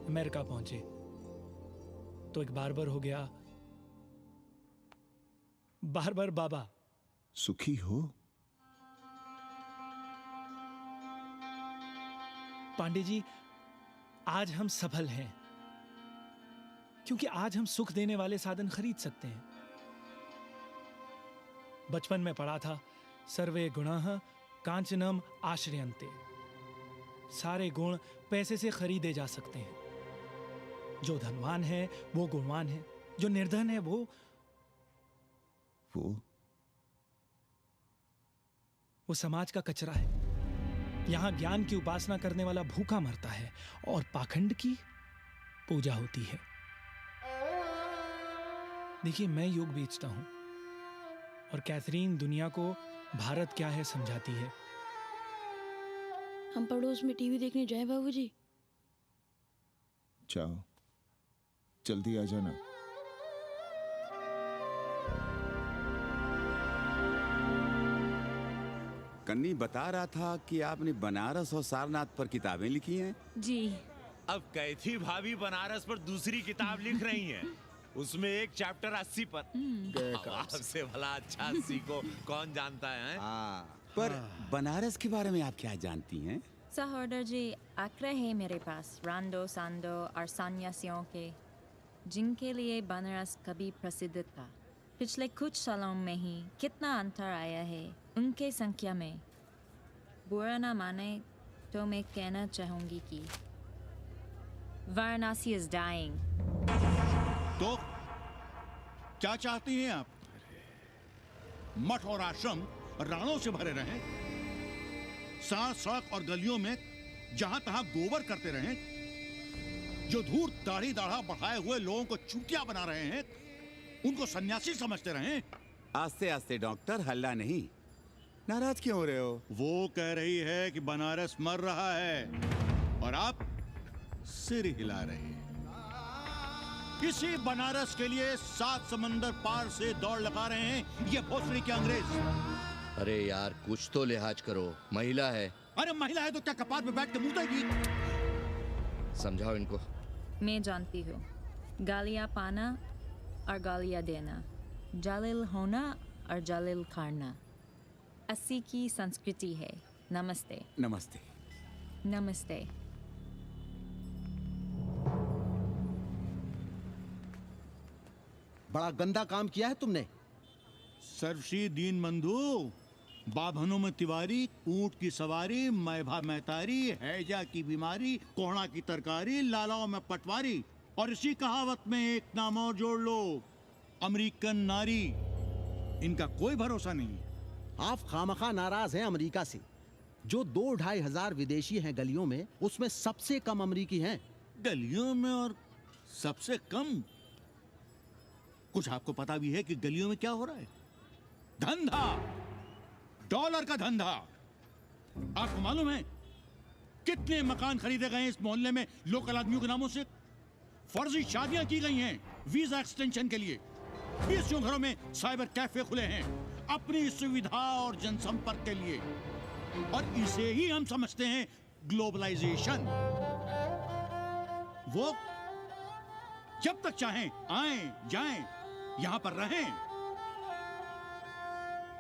अमेरिका पहुंचे तो एक बार्बर हो गया। बार्बर बाबा। सुखी हो? पांडे जी, आज हम सफल हैं क्योंकि आज हम सुख देने वाले साधन खरीद सकते हैं। बचपन में पढ़ा था, सर्वे गुणाः कांचनम आश्रयन्ते। सारे गुण पैसे से खरीदे जा सकते हैं। जो धनवान है वो गुणवान है, जो निर्धन है वो समाज का कचरा है। यहां ज्ञान की उपासना करने वाला भूखा मरता है और पाखंड की पूजा होती है। देखिए, मैं योग बेचता हूं और कैथरीन दुनिया को भारत क्या है समझाती है। हम पड़ोस में टीवी देखने जाएं बाबूजी? जाओ, जल्दी आ जाना। कन्नी बता रहा था कि आपने बनारस और सारनाथ पर किताबें लिखी हैं। जी। अब कैथी भाभी बनारस पर दूसरी किताब लिख रही हैं। उसमें एक चैप्टर 80 पर। आपसे भला अच्छा 80 को कौन जानता है? पर बनारस के बारे में आप क्या जानती हैं? सहोदर जी, आंकड़े हैं मेरे पास रांडो सांडो और सन्यासियों के, जिनके लिए बनारस कभी प्रसिद्ध था। पिछले कुछ सालों में ही कितना अंतर आया है उनके संख्या में। बुरा ना माने तो मैं कहना चाहूंगी कि वाराणसी इज डाइंग। तो क्या चाहती हैं आप? मठ और आश्रम राणों से भरे रहें, सड़क सड़क और गलियों में जहां तहां गोबर करते रहें, जो धूर्त दाढ़ी दाढ़ा बढ़ाए हुए लोगों को चूतिया बना रहे हैं उनको सन्यासी समझते रहें। आस्ते आस्ते डॉक्टर, हल्ला नहीं। नाराज क्यों हो रहे हो? वो कह रही है कि बनारस मर रहा है और आप सिर हिला रहे हैं। इसी बनारस के लिए 7 समंदर पार से दौड़ लगा रहे हैं ये भोसड़ी के अंग्रेज। अरे यार, कुछ तो लिहाज करो, महिला है। अरे महिला है तो क्या कपार पे बैठ के मुंह देगी? समझाओ इनको। मैं जानती हूँ, गालियाँ पाना और गालियाँ देना, जालिल होना और जालिल खाना 80 की संस्कृति है। नमस्ते। नमस्ते। नमस्ते। बड़ा गंदा काम किया है तुमने। सर्वश्री दीन बंधु, बाभनों में तिवारी, ऊंट की सवारी, मैभा मैतारी, हैजा की बीमारी, कोहड़ा की तरकारी, लालाओं में पटवारी, और इसी कहावत में एक नाम और जोड़ लो, अमेरिकन नारी। इनका कोई भरोसा नहीं। आप खामखा नाराज हैं अमेरिका से। जो 2-2.5 हजार विदेशी हैं गलियों में, उसमें सबसे कम अमेरिकी हैं। गलियों में और सबसे कम? कुछ आपको पता भी है कि गलियों में क्या हो रहा है? धंधा, डॉलर का धंधा। आपको मालूम है कितने मकान खरीदे गए इस मोहल्ले में लोकल आदमियों के नामों से? फर्जी शादियां की गई हैं वीजा एक्सटेंशन के लिए। 20 घरों में साइबर कैफे खुले हैं अपनी सुविधा और जनसंपर्क के लिए, और इसे ही हम समझते हैं ग्लोबलाइजेशन। वो जब तक चाहें आएं जाएं, यहां पर रहें।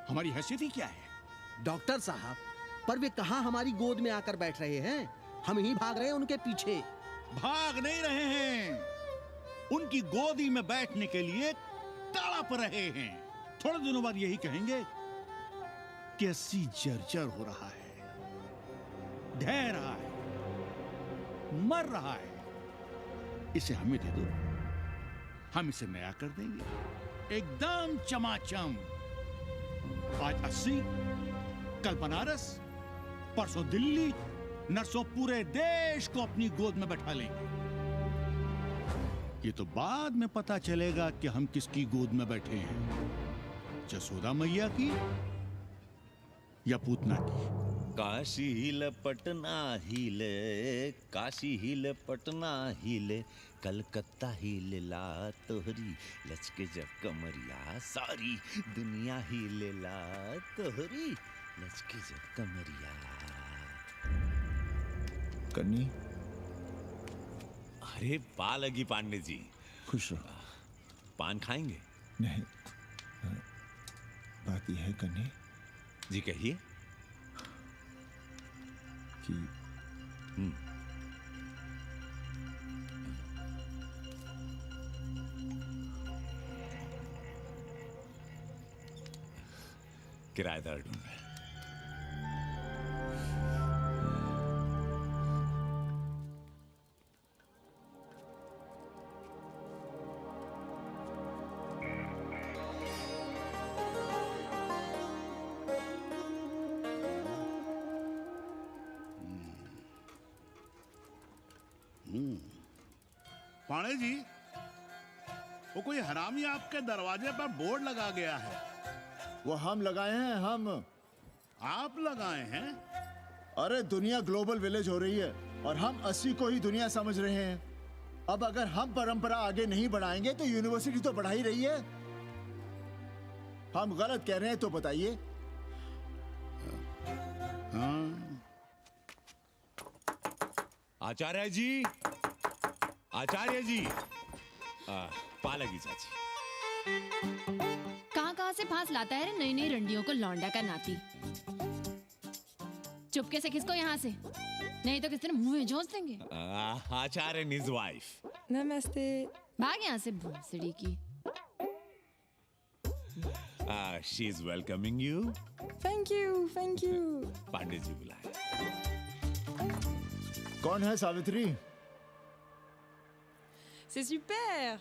हमारी हैसियत ही क्या है? डॉक्टर साहब, पर वे कहां हमारी गोद में आकर बैठ रहे हैं? हम ही भाग रहे हैं उनके पीछे। भाग नहीं रहे हैं, उनकी गोदी में बैठने के लिए तड़प रहे हैं। थोड़े दिनों बाद यही कहेंगे कि 80 जर्जर हो रहा है, ढह रहा है, मर रहा है, इसे हमें दे दो, हम इसे नया कर देंगे एकदम चमाचम। आज 80, कल बनारस, परसों दिल्ली, नरसों पूरे देश को अपनी गोद में बैठा लेंगे। ये तो बाद में पता चलेगा कि हम किसकी गोद में बैठे हैं, जसोदा मैया की या पूतना की। काशी हिले पटना हिले, काशी हिले पटना हिले, कलकत्ता हिले ला तोहरी लचके जब कमरिया, सारी दुनिया हिले ला तोहरी लचके जब कमरिया। कन्नी, अरे पा लगी पांडे जी। खुश रहो। पान खाएंगे? नहीं, बात यह है कन्नी जी, कहिए। कि किराएदार ढूंढ रहे हैं। पाणे जी, वो कोई हरामी आपके दरवाजे पर बोर्ड लगा गया है। वो हम लगाए हैं, हम। आप लगाए हैं? अरे दुनिया ग्लोबल विलेज हो रही है और हम 80 को ही दुनिया समझ रहे हैं। अब अगर हम परंपरा आगे नहीं बढ़ाएंगे तो यूनिवर्सिटी तो बढ़ा ही रही है। हम गलत कह रहे हैं तो बताइए। आचार्य जी, आचार्य जी, पालकी चाची। कहाँ से फांस लाता है रे नई नई रंडियों को लौंडा का नाती। चुपके से खिसको यहाँ से, नहीं तो किस दिन मुंह में जोश देंगे। आचार्य and his wife. नमस्ते। भाग यहाँ से भोसड़ी की। She is welcoming you. Thank you, thank you. Pandey ji बुलाए। कौन है सावित्री? C'est super।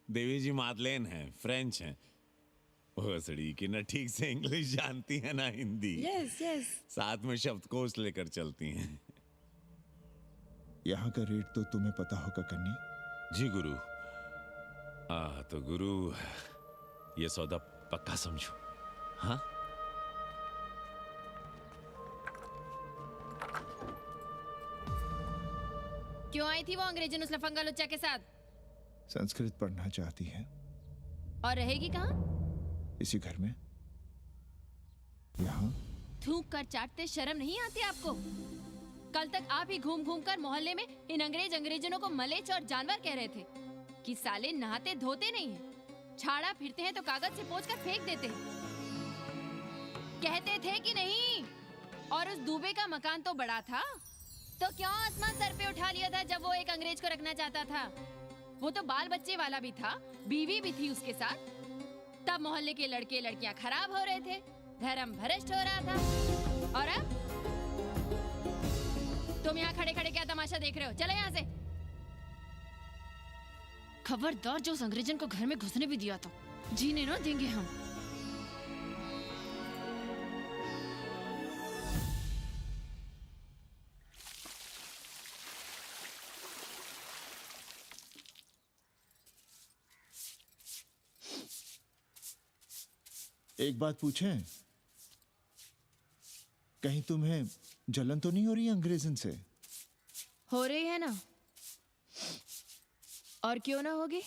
देवी जी मादलेन हैं, फ्रेंच हैं। भोसड़ी की ना ठीक से इंग्लिश जानती है ना हिंदी। Yes yes. साथ में शब्दकोश लेकर चलती हैं। यहाँ का रेट तो तुम्हें पता होगा कन्नी। जी गुरु। तो गुरु, ये सौदा पक्का समझो। हाँ? क्यों आई थी वो अंग्रेजन उस लफंगा लुच्चा के साथ? संस्कृत पढ़ना चाहती है। और रहेगी कहाँ? इसी घर में, यहाँ। थूक कर चाटते शर्म नहीं आती आपको? कल तक आप ही घूम घूम कर मोहल्ले में इन अंग्रेजनों को मलेच और जानवर कह रहे थे कि साले नहाते धोते नहीं हैं, छाड़ा फिरते हैं तो कागज से पोंछ कर फेंक देते हैं। कहते थे कि नहीं? और उस दूबे का मकान तो बड़ा था, तो क्यों आसमान सर पे उठा लिया था जब वो एक अंग्रेज को रखना चाहता था? वो तो बाल बच्चे वाला भी था, बीवी भी थी उसके साथ। तब मोहल्ले के लड़के लड़कियां खराब हो रहे थे, धर्म भ्रष्ट हो रहा था। और अब तुम यहाँ खड़े खड़े क्या तमाशा देख रहे हो? चले यहाँ से। खबरदार, जो उस अंग्रेजन को घर में घुसने भी दिया था, जीने ना देंगे हम। एक बात पूछें, कहीं तुम्हें जलन तो नहीं हो रही अंग्रेजन से? हो रही है ना, और क्यों ना होगी?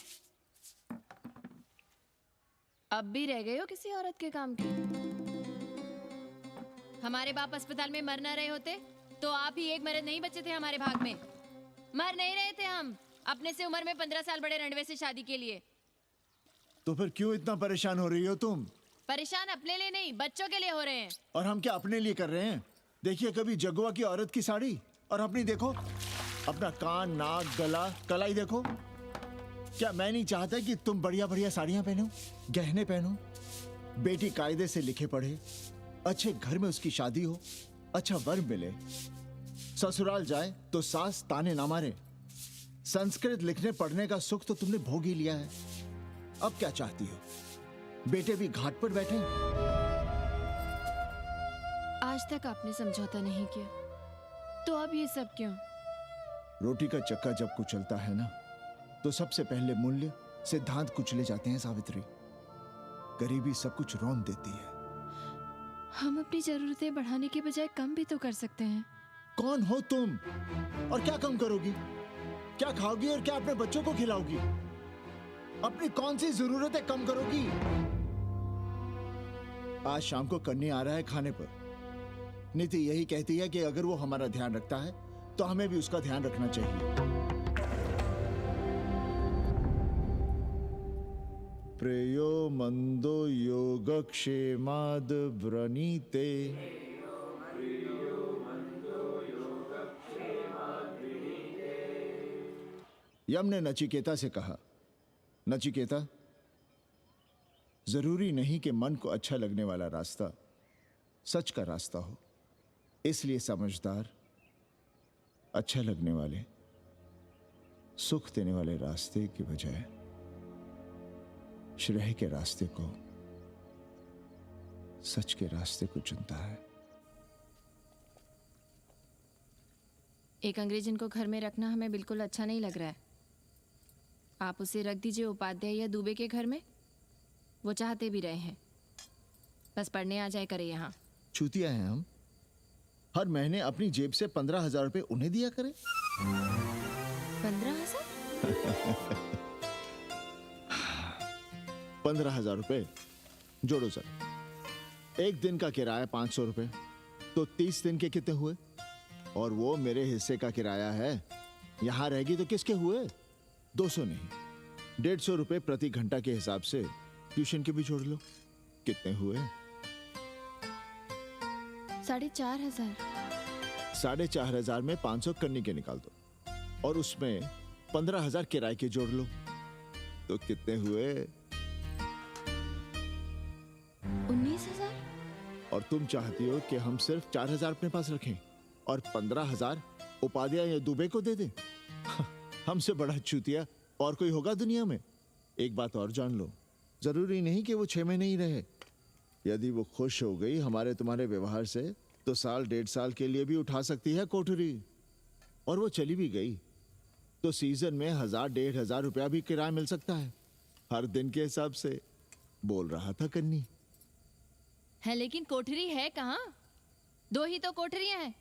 अब भी रह गए हो किसी औरत के काम की? हमारे बाप अस्पताल में मर ना रहे होते तो आप ही एक मर्द नहीं बचे थे हमारे भाग में। मर नहीं रहे थे हम अपने से उम्र में 15 साल बड़े रंडवे से शादी के लिए। तो फिर क्यों इतना परेशान हो रही हो तुम? परेशान अपने लिए नहीं, बच्चों के लिए हो रहे हैं। और हम क्या अपने लिए कर रहे हैं? देखिए कभी जगुआ की औरत की साड़ी और अपनी देखो, अपना कान, नाक, गला, कलाई देखो। क्या मैं नहीं चाहता कि तुम बढ़िया बढ़िया साड़ियां पहनो, गहने पहनो, बेटी कायदे से लिखे पढ़े, अच्छे घर में उसकी शादी हो, अच्छा वर मिले, ससुराल जाए तो सास ताने ना मारे। संस्कृत लिखने पढ़ने का सुख तो तुमने भोग ही लिया है। अब क्या चाहती हो? बेटे भी घाट पर बैठे। आज तक आपने समझौता नहीं किया, तो अब ये सब क्यों? रोटी का चक्का जब कुचलता है ना, तो सबसे पहले मूल्य सिद्धांत कुचले जाते हैं सावित्री। गरीबी सब कुछ रौंद देती है। हम अपनी जरूरतें बढ़ाने के बजाय कम भी तो कर सकते हैं। कौन हो तुम और क्या कम करोगी? क्या खाओगी और क्या अपने बच्चों को खिलाओगी? अपनी कौन सी जरूरतें कम करोगी? आज शाम को कन्नी आ रहा है खाने पर। नीति यही कहती है कि अगर वो हमारा ध्यान रखता है तो हमें भी उसका ध्यान रखना चाहिए। प्रेयो मंदो योगक्षेमाद व्रणीते। यम ने नचिकेता से कहा, नचिकेता, जरूरी नहीं कि मन को अच्छा लगने वाला रास्ता सच का रास्ता हो। इसलिए समझदार, अच्छा लगने वाले, सुख देने वाले रास्ते की बजाय श्रेय के रास्ते को, सच के रास्ते को चुनता है। एक अंग्रेजन को घर में रखना हमें बिल्कुल अच्छा नहीं लग रहा है। आप उसे रख दीजिए उपाध्याय या दुबे के घर में, वो चाहते भी रहे हैं। बस पढ़ने आ जाए करे यहाँ। चूतिया हैं हम। हर महीने अपनी जेब से 15,000 रुपए उन्हें दिया करें। 15,000? 15,000 रुपए जोड़ो सर। एक दिन का किराया 500 रुपए, तो 30 दिन के कितने हुए? और वो मेरे हिस्से का किराया है। यहां रहेगी तो किसके हुए? 200 नहीं, 150 रुपए प्रति घंटा के हिसाब से ट्यूशन के भी जोड़ लो। कितने हुए? 4,500। 4,500 में 500 कन्नी के निकाल दो और उसमें 15,000 किराए के जोड़ लो, तो कितने हुए? 19,000। और तुम चाहती हो कि हम सिर्फ 4,000 अपने पास रखें और 15,000 उपाध्याय या दुबे को दे दें? हमसे बड़ा चूतिया और कोई होगा दुनिया में? एक बात और जान लो, जरूरी नहीं कि वो 6 महीने ही रहे। यदि वो खुश हो गई हमारे तुम्हारे व्यवहार से, तो साल 1.5 साल के लिए भी उठा सकती है कोठरी। और वो चली भी गई तो सीजन में 1,000-1,500 रुपया भी किराया मिल सकता है, हर दिन के हिसाब से। बोल रहा था कन्नी। है लेकिन कोठरी है कहाँ? 2 ही तो कोठरियां हैं,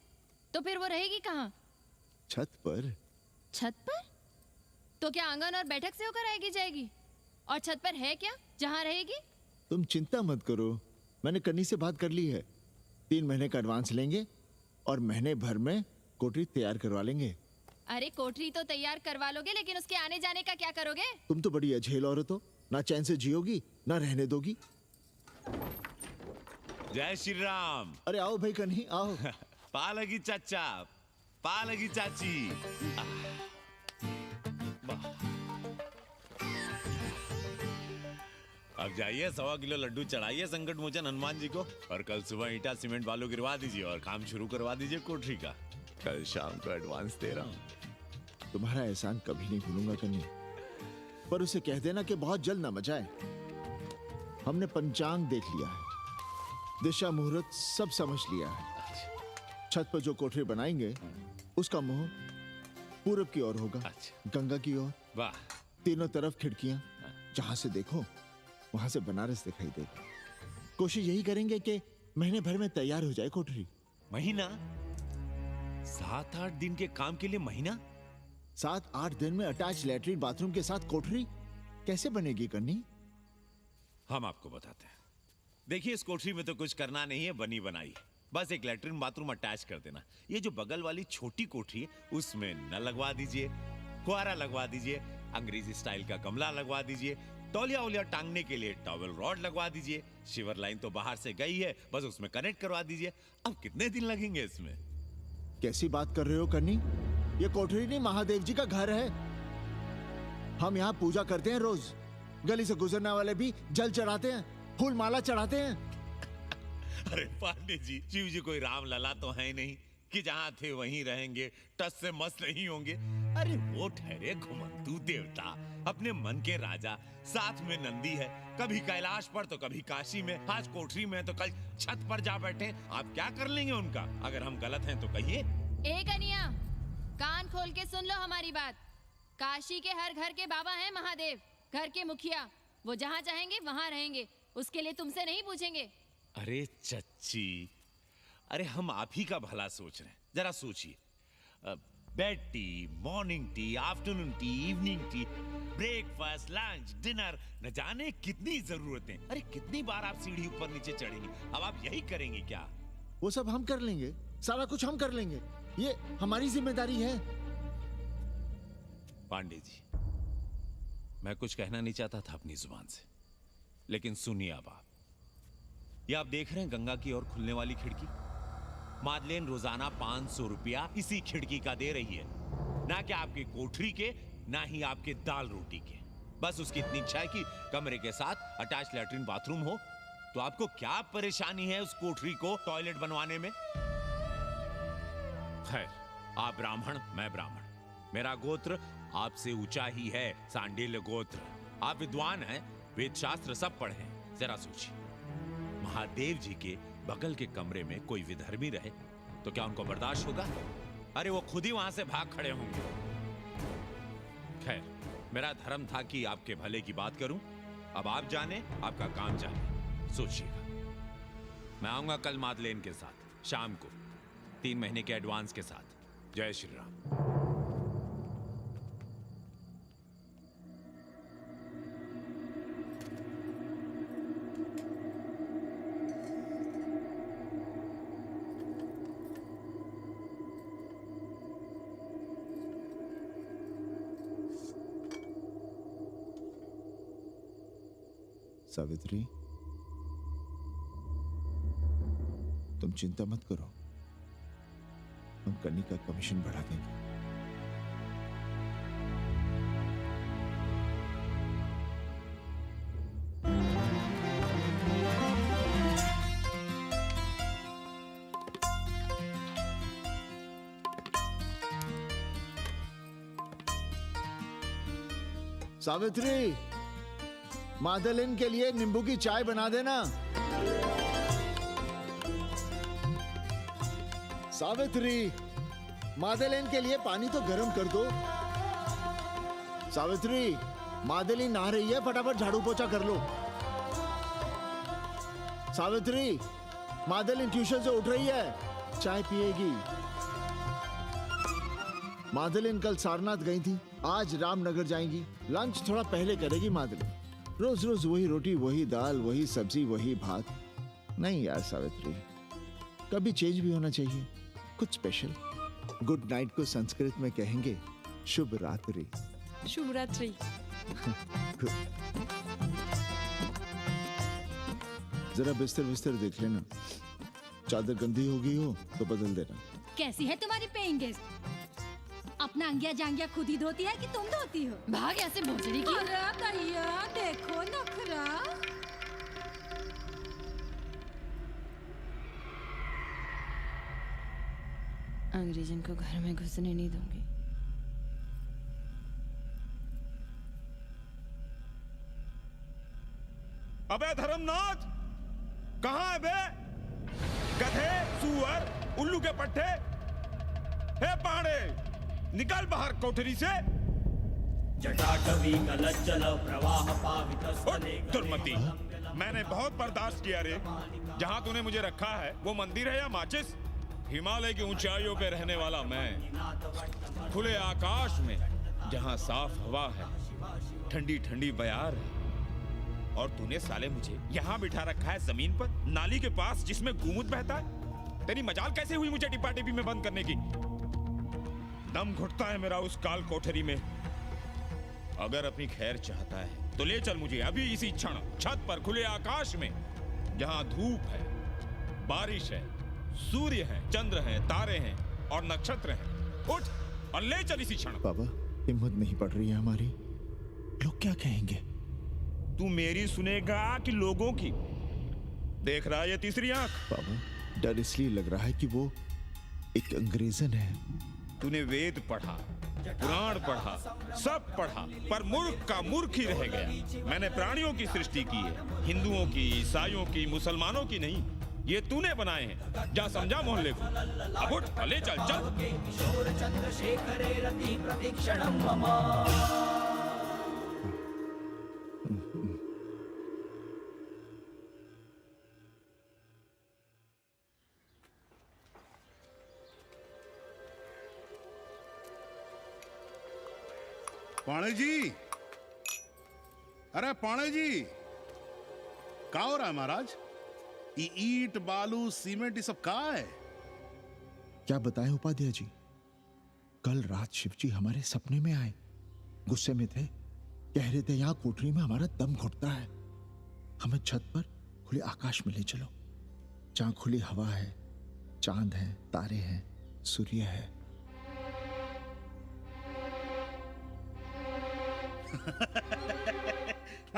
तो फिर वो रहेगी कहाँ? छत पर। छत पर? तो क्या आंगन और बैठक से होकर आएगी जाएगी? और छत पर है क्या जहाँ रहेगी? तुम चिंता मत करो, मैंने कन्नी से बात कर ली है। 3 महीने का एडवांस लेंगे और महीने भर में कोठरी तैयार करवा लेंगे। अरे कोठरी तो तैयार करवा लोगे, लेकिन उसके आने जाने का क्या करोगे? तुम तो बड़ी अझेल औरत हो, ना चैन से जियोगी ना रहने दोगी। जय श्री राम। अरे आओ भाई कन्ही आओ। पा लगी चाचा, पा लगी चाची। अब जाइए 1.25 किलो लड्डू चढ़ाइए संकट मोचन हनुमान जी को, और कल सुबह ईटा सीमेंट बालू गिरवा दीजिए और काम शुरू करवा दीजिए कोठरी का। कल शाम को एडवांस दे रहा हूँ। तुम्हारा एहसान कभी नहीं भूलूंगा कन्नी, पर उसे कह देना कि बहुत जल्द ना मचाए। हमने पंचांग देख लिया है, दिशा मुहूर्त सब समझ लिया है। छत पर जो कोठरी बनाएंगे उसका मुंह पूरब की ओर होगा, गंगा की ओर। वाह। तीनों तरफ खिड़कियां, जहां से देखो वहां से बनारस दिखाई देगा। कोशिश यही करेंगे कि महीने भर में तैयार हो जाए कोठरी। महीना? 7-8 दिन के काम के लिए महीना? 7-8 दिन में अटैच लैट्रिन बाथरूम के साथ कोठरी कैसे बनेगी कन्नी? हम आपको बताते हैं। देखिए, इस कोठरी में तो कुछ करना नहीं है, बनी बनाई। बस एक लैट्रिन बाथरूम अटैच कर देना। ये जो बगल वाली छोटी कोठरी है उसमें नल लगवा दीजिए, फुहारा लगवा दीजिए, अंग्रेजी स्टाइल का गमला लगवा दीजिए, तौलिया उलिया टांगने के लिए टॉवल रॉड लगवा दीजिए। शिवर लाइन तो बाहर से गई है, बस उसमें कनेक्ट करवा दीजिए। अब कितने दिन लगेंगे इसमें? कैसी बात कर रहे हो कन्नी? ये कोठरी नहीं, महादेव जी का घर है। हम यहाँ पूजा करते हैं रोज। गली से गुजरने वाले भी जल चढ़ाते हैं, फूल माला चढ़ाते हैं। अरे पांडे जी, शिव जी कोई राम लला तो है नहीं कि जहां थे वहीं रहेंगे, टस से मस नहीं होंगे। अरे वो ठहरे घुमंतू देवता, अपने मन के राजा, साथ में नंदी है। कभी कैलाश पर तो कभी काशी में, आज कोठरी में तो कल छत पर जा बैठे। आप क्या कर लेंगे उनका? अगर हम गलत हैं तो कहिए। ए कन्या, कान खोल के सुन लो हमारी बात। काशी के हर घर के बाबा हैं महादेव, घर के मुखिया। वो जहाँ चाहेंगे वहाँ रहेंगे, उसके लिए तुमसे नहीं पूछेंगे। अरे चच्ची, अरे हम आप ही का भला सोच रहे हैं। जरा सोचिए, bed tea, morning tea, afternoon T, evening tea, breakfast, lunch, dinner, न जाने कितनी जरूरतें। अरे कितनी बार आप सीढ़ी ऊपर नीचे चढ़ेंगे। अब आप यही करेंगे क्या? वो सब हम कर लेंगे, सारा कुछ हम कर लेंगे, ये हमारी जिम्मेदारी है। पांडे जी, मैं कुछ कहना नहीं चाहता था अपनी जुबान से, लेकिन सुनिए अब आप। ये आप देख रहे हैं गंगा की ओर खुलने वाली खिड़की? मादलेन रोजाना 500 रुपया इसी खिड़की का दे रही है, ना कि आपकी कोठरी के, ना ही आपके दाल रोटी के। बस उसकी इतनी इच्छा है कि कमरे के साथ अटैच लैट्रिन बाथरूम हो। तो आपको क्या परेशानी है उस कोठरी को टॉयलेट बनवाने में? खैर, आप ब्राह्मण, मैं ब्राह्मण, मेरा गोत्र आपसे ऊंचा ही है, सांडिल्य गोत्र। आप विद्वान हैं, वेद शास्त्र सब पढ़े हैं। जरा सोचिए, महादेव जी के बगल के कमरे में कोई विधर्मी रहे तो क्या उनको बर्दाश्त होगा? अरे वो खुद ही वहां से भाग खड़े होंगे। खैर, मेरा धर्म था कि आपके भले की बात करूं। अब आप जाने, आपका काम जाने। सोचिएगा, मैं आऊंगा कल मादलेन के साथ शाम को, 3 महीने के एडवांस के साथ। जय श्री राम। सावित्री, तुम चिंता मत करो, हम कन्नी का कमीशन बढ़ा देंगे। सावित्री, मादलिन के लिए नींबू की चाय बना देना। सावित्री, मादलिन के लिए पानी तो गर्म कर दो। सावित्री, मादलिन नहा रही है, फटाफट झाड़ू पोछा कर लो। सावित्री, मादलिन ट्यूशन से उठ रही है, चाय पिएगी। मादलिन कल सारनाथ गई थी, आज रामनगर जाएंगी। लंच थोड़ा पहले करेगी मादलिन। रोज रोज वही रोटी, वही दाल, वही सब्जी, वही भात। नहीं यार सावित्री, कभी चेंज भी होना चाहिए, कुछ स्पेशल। गुड नाइट को संस्कृत में कहेंगे शुभ रात्रि। शुभ रात्रि। जरा बिस्तर बिस्तर देख लेना, चादर गंदी हो गई हो तो बदल देना। कैसी है तुम्हारी पेइंग गेस्ट? अपना अंगिया जांगिया खुद ही धोती है कि तुम धोती हो? भाग ऐसे भोसड़ी की। अरे भैया देखो नखरा। अंग्रेजन को घर में घुसने नहीं दूंगी। अबे धर्मनाथ, कहाँ है बे? गधे, सुअर, उल्लू के पट्टे। हे पाड़े, निकल बाहर कोठरी से। जटाटवी कलज्जल प्रवाह पावितस्थले। दुर्मति, मैंने बहुत बर्दाश्त किया रे। जहाँ तूने मुझे रखा है वो मंदिर है या माचिस? हिमालय की ऊंचाइयों पे रहने वाला मैं, खुले आकाश में जहाँ साफ हवा है, ठंडी ठंडी बयार है, और तूने साले मुझे यहाँ बिठा रखा है जमीन पर, नाली के पास जिसमें गोमूत्र बहता है। तेरी मजाल कैसे हुई मुझे डिब्बा डिब्बी में बंद करने की? दम घुटता है मेरा उस काल कोठरी में। अगर अपनी खैर चाहता है तो ले चल मुझे अभी इसी क्षण छत पर खुले आकाश में, जहां धूप है, बारिश है, सूर्य है, चंद्र है, तारे हैं और नक्षत्र हैं। उठ और ले चल इसी क्षण। बाबा, हिम्मत नहीं पड़ रही है हमारी, लोग क्या कहेंगे? तू मेरी सुनेगा कि लोगों की? देख रहा है ये तीसरी आंख? बाबा, डर इसलिए लग रहा है कि वो एक अंग्रेजन है। तूने वेद पढ़ा, पुराण पढ़ा, सब पढ़ा, पर मूर्ख का मूर्ख ही रह गया। मैंने प्राणियों की सृष्टि की है, हिंदुओं की, ईसाइयों की, मुसलमानों की नहीं। ये तूने बनाए हैं। जा समझा मोहल्ले को। अब उठ, ले चल चल। पाणे जी, अरे पाणे जी, क्या हो रहा है महाराज? ये ईंट, बालू, सीमेंट, ये सब कहाँ है? क्या बताएं उपाध्याय जी, कल रात शिवजी हमारे सपने में आए, गुस्से में थे, कह रहे थे यहाँ कोठरी में हमारा दम घुटता है, हमें छत पर खुले आकाश में ले चलो, जहाँ खुली हवा है, चांद है, तारे हैं, सूर्य है।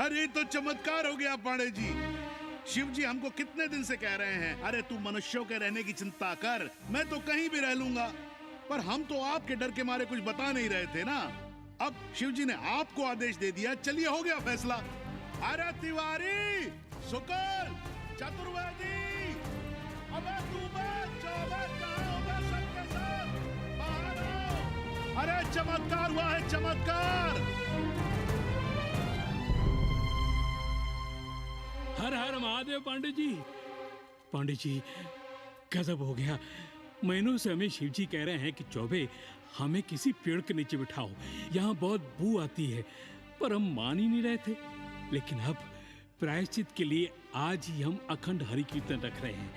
अरे तो चमत्कार हो गया पांडे जी। शिव जी हमको कितने दिन से कह रहे हैं, अरे तू मनुष्यों के रहने की चिंता कर, मैं तो कहीं भी रह लूंगा। पर हम तो आपके डर के मारे कुछ बता नहीं रहे थे ना। अब शिव जी ने आपको आदेश दे दिया, चलिए हो गया फैसला। अरे तिवारी, शुक्ल, चतुर्वेदी, अबे तू सबके साथ बाहर आओ। अरे चमत्कार हुआ है, चमत्कार। हर हर महादेव पांडे जी। पांडे जी गजब हो गया। महीनों से हमें शिव जी कह रहे हैं कि चौबे हमें किसी पेड़ के नीचे बिठाओ, यहाँ बहुत बू आती है, पर हम मान ही नहीं रहे थे। लेकिन अब प्रायश्चित के लिए आज ही हम अखंड हरि कीर्तन रख रहे हैं,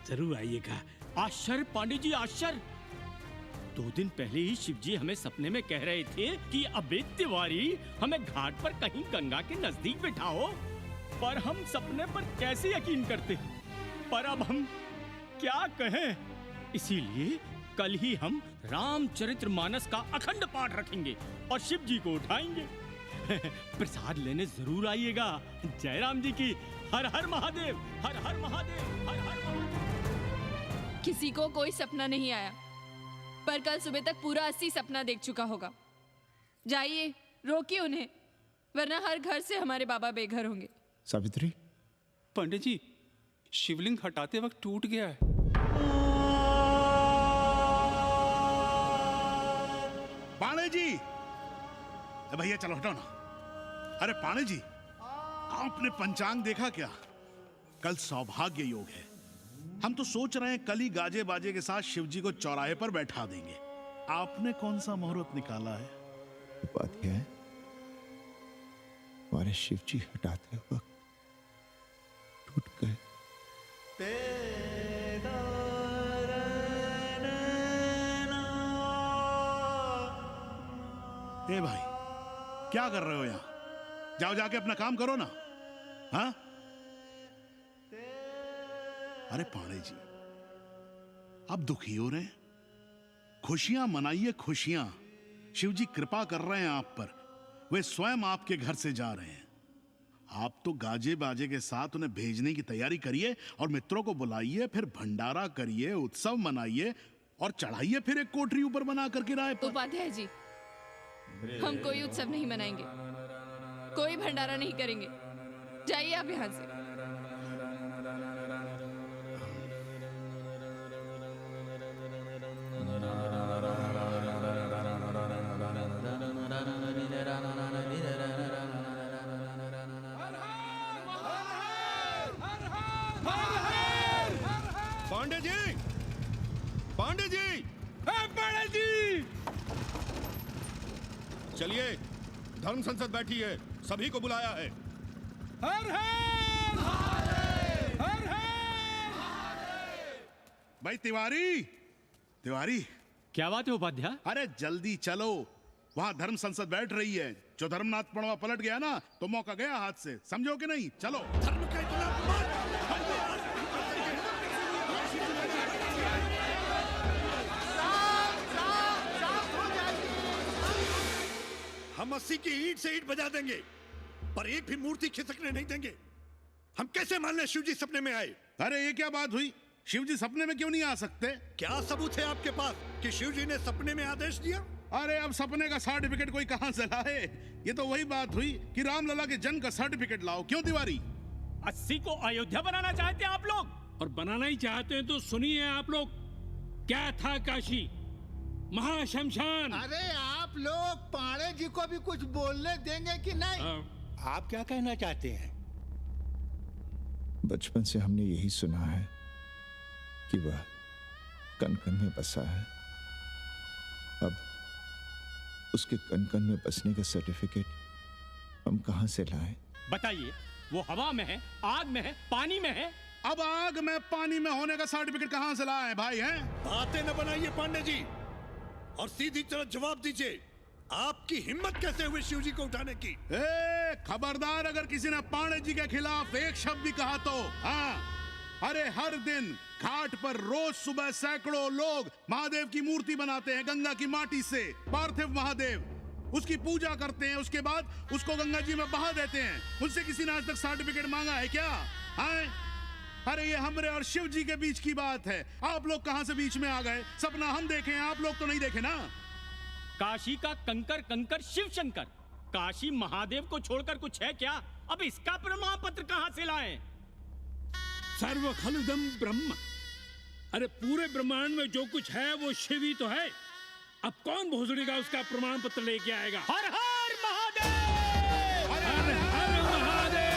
जरूर आइएगा। आश्चर्य पांडे जी, आश्चर्य। 2 दिन पहले ही शिव जी हमें सपने में कह रहे थे कि अबे तिवारी हमें घाट पर कहीं गंगा के नजदीक बिठाओ, पर हम सपने पर कैसे यकीन करते। पर अब हम क्या कहें, इसीलिए कल ही हम रामचरितमानस का अखंड पाठ रखेंगे और शिव जी को उठाएंगे। प्रसाद लेने जरूर आइएगा। जय राम जी की। हर हर महादेव, हर हर महादेव, हर हर महादेव। किसी को कोई सपना नहीं आया, पर कल सुबह तक पूरा 80 सपना देख चुका होगा। जाइए रोकिए उन्हें, वरना हर घर से हमारे बाबा बेघर होंगे। सावित्री, पंडित जी शिवलिंग हटाते वक्त टूट गया है। पाणे जी, भैया चलो हटाओ ना। अरे पाणे जी, आपने पंचांग देखा क्या? कल सौभाग्य योग है। हम तो सोच रहे हैं कल ही गाजे बाजे के साथ शिव जी को चौराहे पर बैठा देंगे। आपने कौन सा मुहूर्त निकाला है? बात यह है, हमारे शिव जी हटाते वक्त टूट गए। ए भाई, क्या कर रहे हो यहाँ? जाओ जाके अपना काम करो ना। हाँ? अरे पाणे जी, आप दुखी हो रहे हैं? खुशियां मनाइए, खुशियां। शिव जी कृपा कर रहे हैं आप पर। वे स्वयं आपके घर से जा रहे हैं। आप तो गाजे बाजे के साथ उन्हें भेजने की तैयारी करिए और मित्रों को बुलाइए, फिर भंडारा करिए, उत्सव मनाइए और चढ़ाइए फिर एक कोठरी ऊपर बना करके राय पर। उपाध्याय जी, हम कोई उत्सव नहीं मनाएंगे, कोई भंडारा नहीं करेंगे। जाइए आप यहाँ से। पांडे जी, पांडे जी, पांडे जी, चलिए धर्म संसद बैठी है, सभी को बुलाया है। हर हर हर हर। भाई तिवारी, तिवारी, क्या बात है उपाध्याय? अरे जल्दी चलो, वहां धर्म संसद बैठ रही है। जो धर्मनाथ पड़वा पलट गया ना तो मौका गया हाथ से, समझो कि नहीं? चलो। धर्म का हम 80 की ईंट से ईंट बजा देंगे, पर एक भी मूर्ति खिसकने नहीं देंगे। हम कैसे मान लें शिव जी सपने में आए? अरे ये क्या बात हुई? शिव जी सपने में क्यों नहीं आ सकते? क्या सबूत है आपके पास कि शिव जी ने सपने में आदेश दिया? अरे अब सपने का सर्टिफिकेट कोई कहां से लाए? ये तो वही बात हुई कि रामलला के जन्म का सर्टिफिकेट लाओ। क्यों तिवारी? 80 को अयोध्या बनाना चाहते हैं आप लोग? और बनाना ही चाहते हैं तो सुनिए आप लोग, क्या था काशी महाशमशान। अरे आप लोग पाणे जी को भी कुछ बोलने देंगे कि नहीं? आप क्या कहना चाहते हैं? बचपन से हमने यही सुना है कि वह कन कन में बसा है। अब उसके कन कन में बसने का सर्टिफिकेट हम कहां से लाएं? बताइए, वो हवा में है, आग में है, पानी में है? अब आग में पानी में होने का सर्टिफिकेट कहां से लाए भाई? हैं? बातें न बनाइए पांडे जी, और सीधी तरह जवाब दीजिए। आपकी हिम्मत कैसे हुई शिव जी को उठाने की? खबरदार अगर किसी ने पांडे जी के खिलाफ एक शब्द भी कहा तो। हाँ, अरे हर दिन घाट पर रोज सुबह सैकड़ों लोग महादेव की मूर्ति बनाते हैं गंगा की माटी से, पार्थिव महादेव। उसकी पूजा करते हैं, उसके बाद उसको गंगा जी में बहा देते हैं। उनसे किसी ने आज तक सर्टिफिकेट मांगा है क्या? आए? अरे ये हमरे और शिव जी के बीच की बात है। आप लोग कहां से बीच में आ गए? सपना हम देखे हैं, आप लोग तो नहीं देखे ना। काशी का कंकर कंकर शिव शंकर, काशी महादेव को छोड़कर कुछ है क्या? अब इसका प्रमाण पत्र कहां से लाएं? सर्व खलुदम ब्रह्म। अरे पूरे ब्रह्मांड में जो कुछ है वो शिव ही तो है। अब कौन भोसड़ी का उसका प्रमाण पत्र लेके आएगा? हर हर महादेव! हर हर महादेव!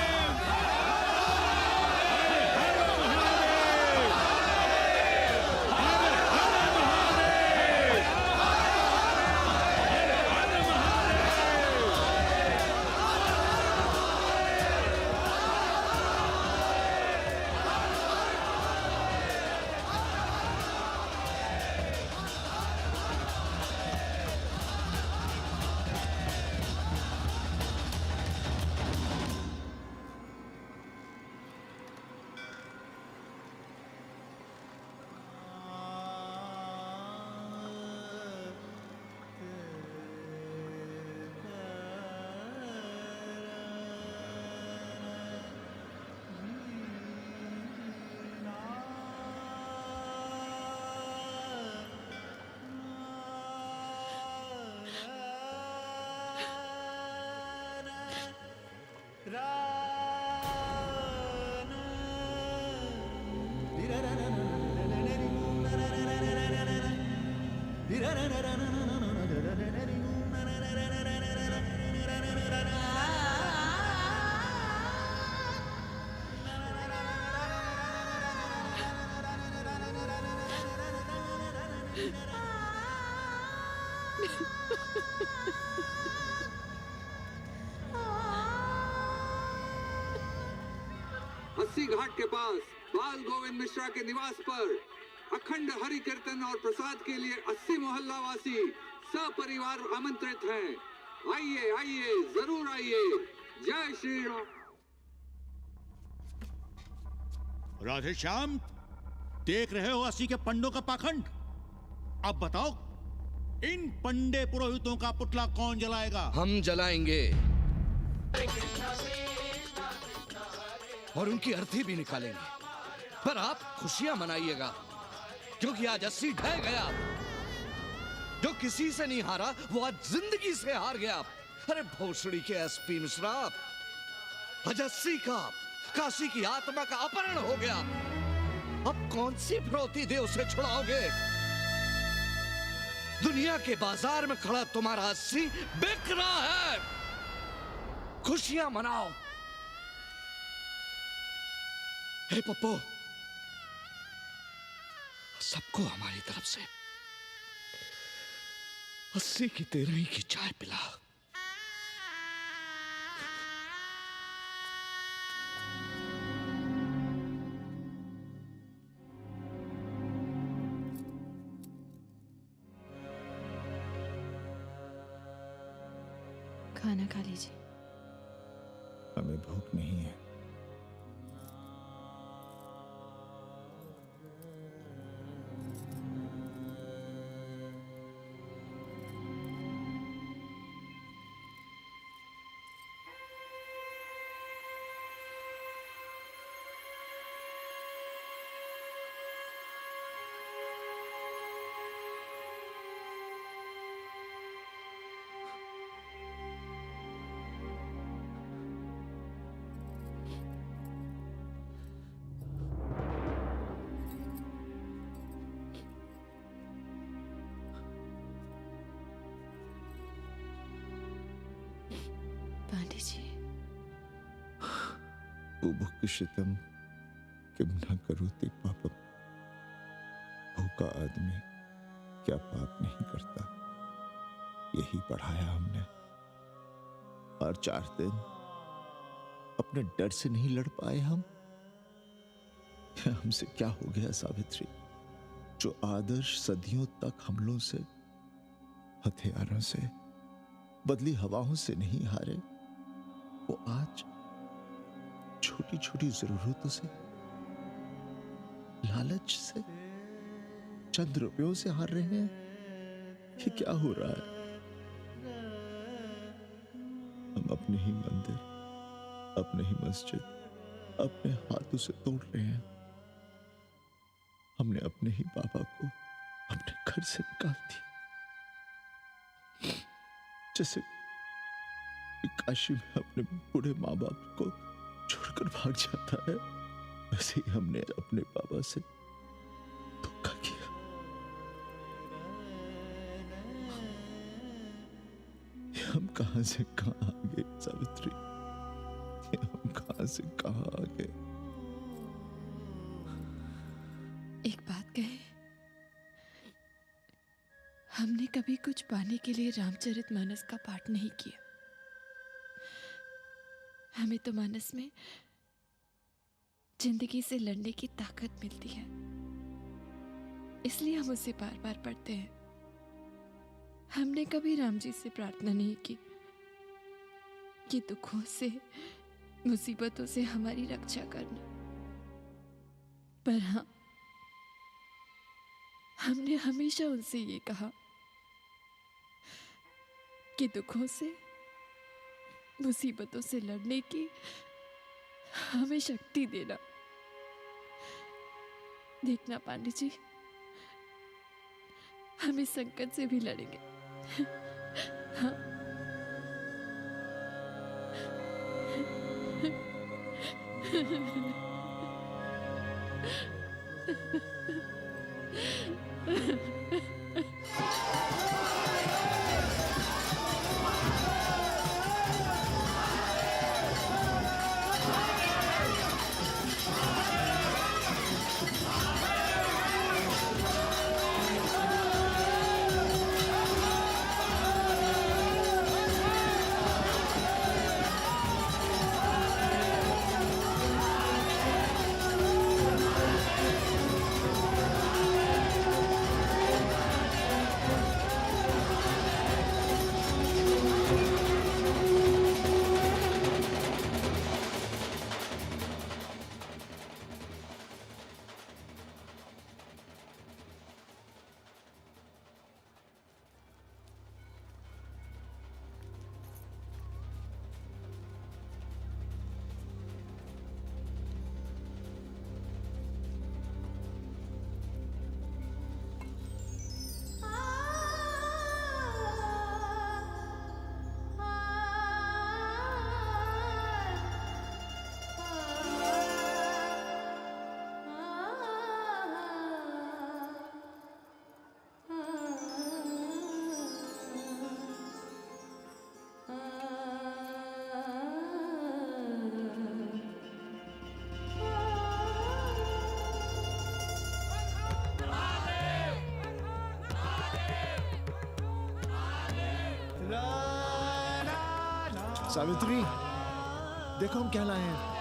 अस्सी घाट के पास बाल गोविंद मिश्रा के निवास पर अखंड हरि कीर्तन और प्रसाद के लिए 80 मोहल्ला वासी सपरिवार आमंत्रित हैं। आइए आइए, जरूर आइए। जय श्री राम। राधे श्याम, देख रहे हो 80 के पंडों का पाखंड? अब बताओ, इन पंडे पुरोहितों का पुतला कौन जलाएगा? हम जलाएंगे और उनकी अर्थी भी निकालेंगे। पर आप खुशियां मनाइएगा, क्योंकि आज 80 ढह गया। जो किसी से नहीं हारा वो आज जिंदगी से हार गया। अरे भोसड़ी के एसपी मिश्रा, आज 80 का काशी की आत्मा का अपहरण हो गया। अब कौन सी फिरौती दे उसे छुड़ाओगे? दुनिया के बाजार में खड़ा तुम्हारा 80 बिक रहा है। खुशियां मनाओ। हे पप्पू, सबको हमारी तरफ से 80 की 13 की चाय पिला। खाना खा लीजिए। हमें भूख नहीं है। पांडे जी, बुभुक्षितम किम न करोति पापम। भूखा आदमी क्या पाप नहीं करता, यही पढ़ाया हमने। और 4 दिन अपने डर से नहीं लड़ पाए हम। हमसे क्या हो गया सावित्री? जो आदर्श सदियों तक हमलों से, हथियारों से, बदली हवाओं से नहीं हारे, वो आज छोटी छोटी जरूरतों से, लालच से, चंद रुपयों से हार रहे हैं। ये क्या हो रहा है? अपने ही मंदिर, अपने ही मस्जिद अपने हाथों से तोड़ रहे हैं। हमने अपने ही बाबा को अपने घर से निकाल दिया। जैसे काशी में अपने बूढ़े माँ बाप को छोड़कर भाग जाता है, वैसे ही हमने अपने बाबा से धोखा किया। ये हम कहां से कहां आ गए सावित्री, ये हम कहां से कहां आ गए। एक बात कहे, हमने कभी कुछ पाने के लिए रामचरितमानस का पाठ नहीं किया। हमें तो मानस में जिंदगी से लड़ने की ताकत मिलती है, इसलिए हम उसे बार बार पढ़ते हैं। हमने कभी राम जी से प्रार्थना नहीं की कि दुखों से, मुसीबतों से हमारी रक्षा करना, पर हाँ, हमने हमेशा उनसे ये कहा कि दुखों से, मुसीबतों से लड़ने की हमें शक्ति देना। देखना पांडे जी, हम इस संकट से भी लड़ेंगे। हाँ। सावित्री, देखो हम क्या लाए हैं।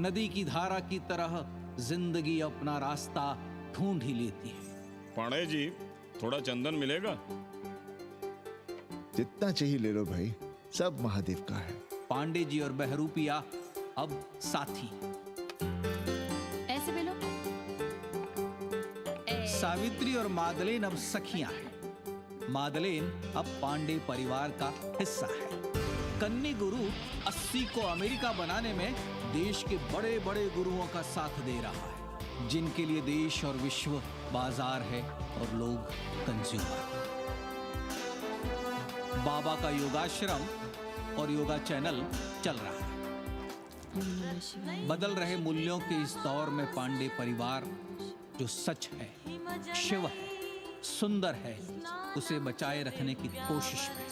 नदी की धारा की तरह जिंदगी अपना रास्ता ढूंढ ही लेती है। पांडे जी, थोड़ा चंदन मिलेगा? जितना चाहिए ले लो भाई, सब महादेव का है। पांडे जी और बहरूपिया अब साथी। ऐसे बोलो। सावित्री और मादलेन अब सखियां हैं। मादलेन अब पांडे परिवार का हिस्सा है। कन्नी गुरु 80 को अमेरिका बनाने में देश के बड़े बड़े गुरुओं का साथ दे रहा है, जिनके लिए देश और विश्व बाजार है और लोग कंज्यूमर। बाबा का योगाश्रम और योगा चैनल चल रहा है। बदल रहे मूल्यों के इस दौर में पांडे परिवार जो सच है, शिव है, सुंदर है, उसे बचाए रखने की कोशिश में।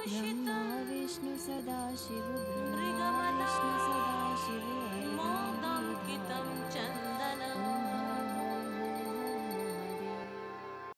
ब्रह्मा विष्णु सदा शिव ब्रह्मा विष्णु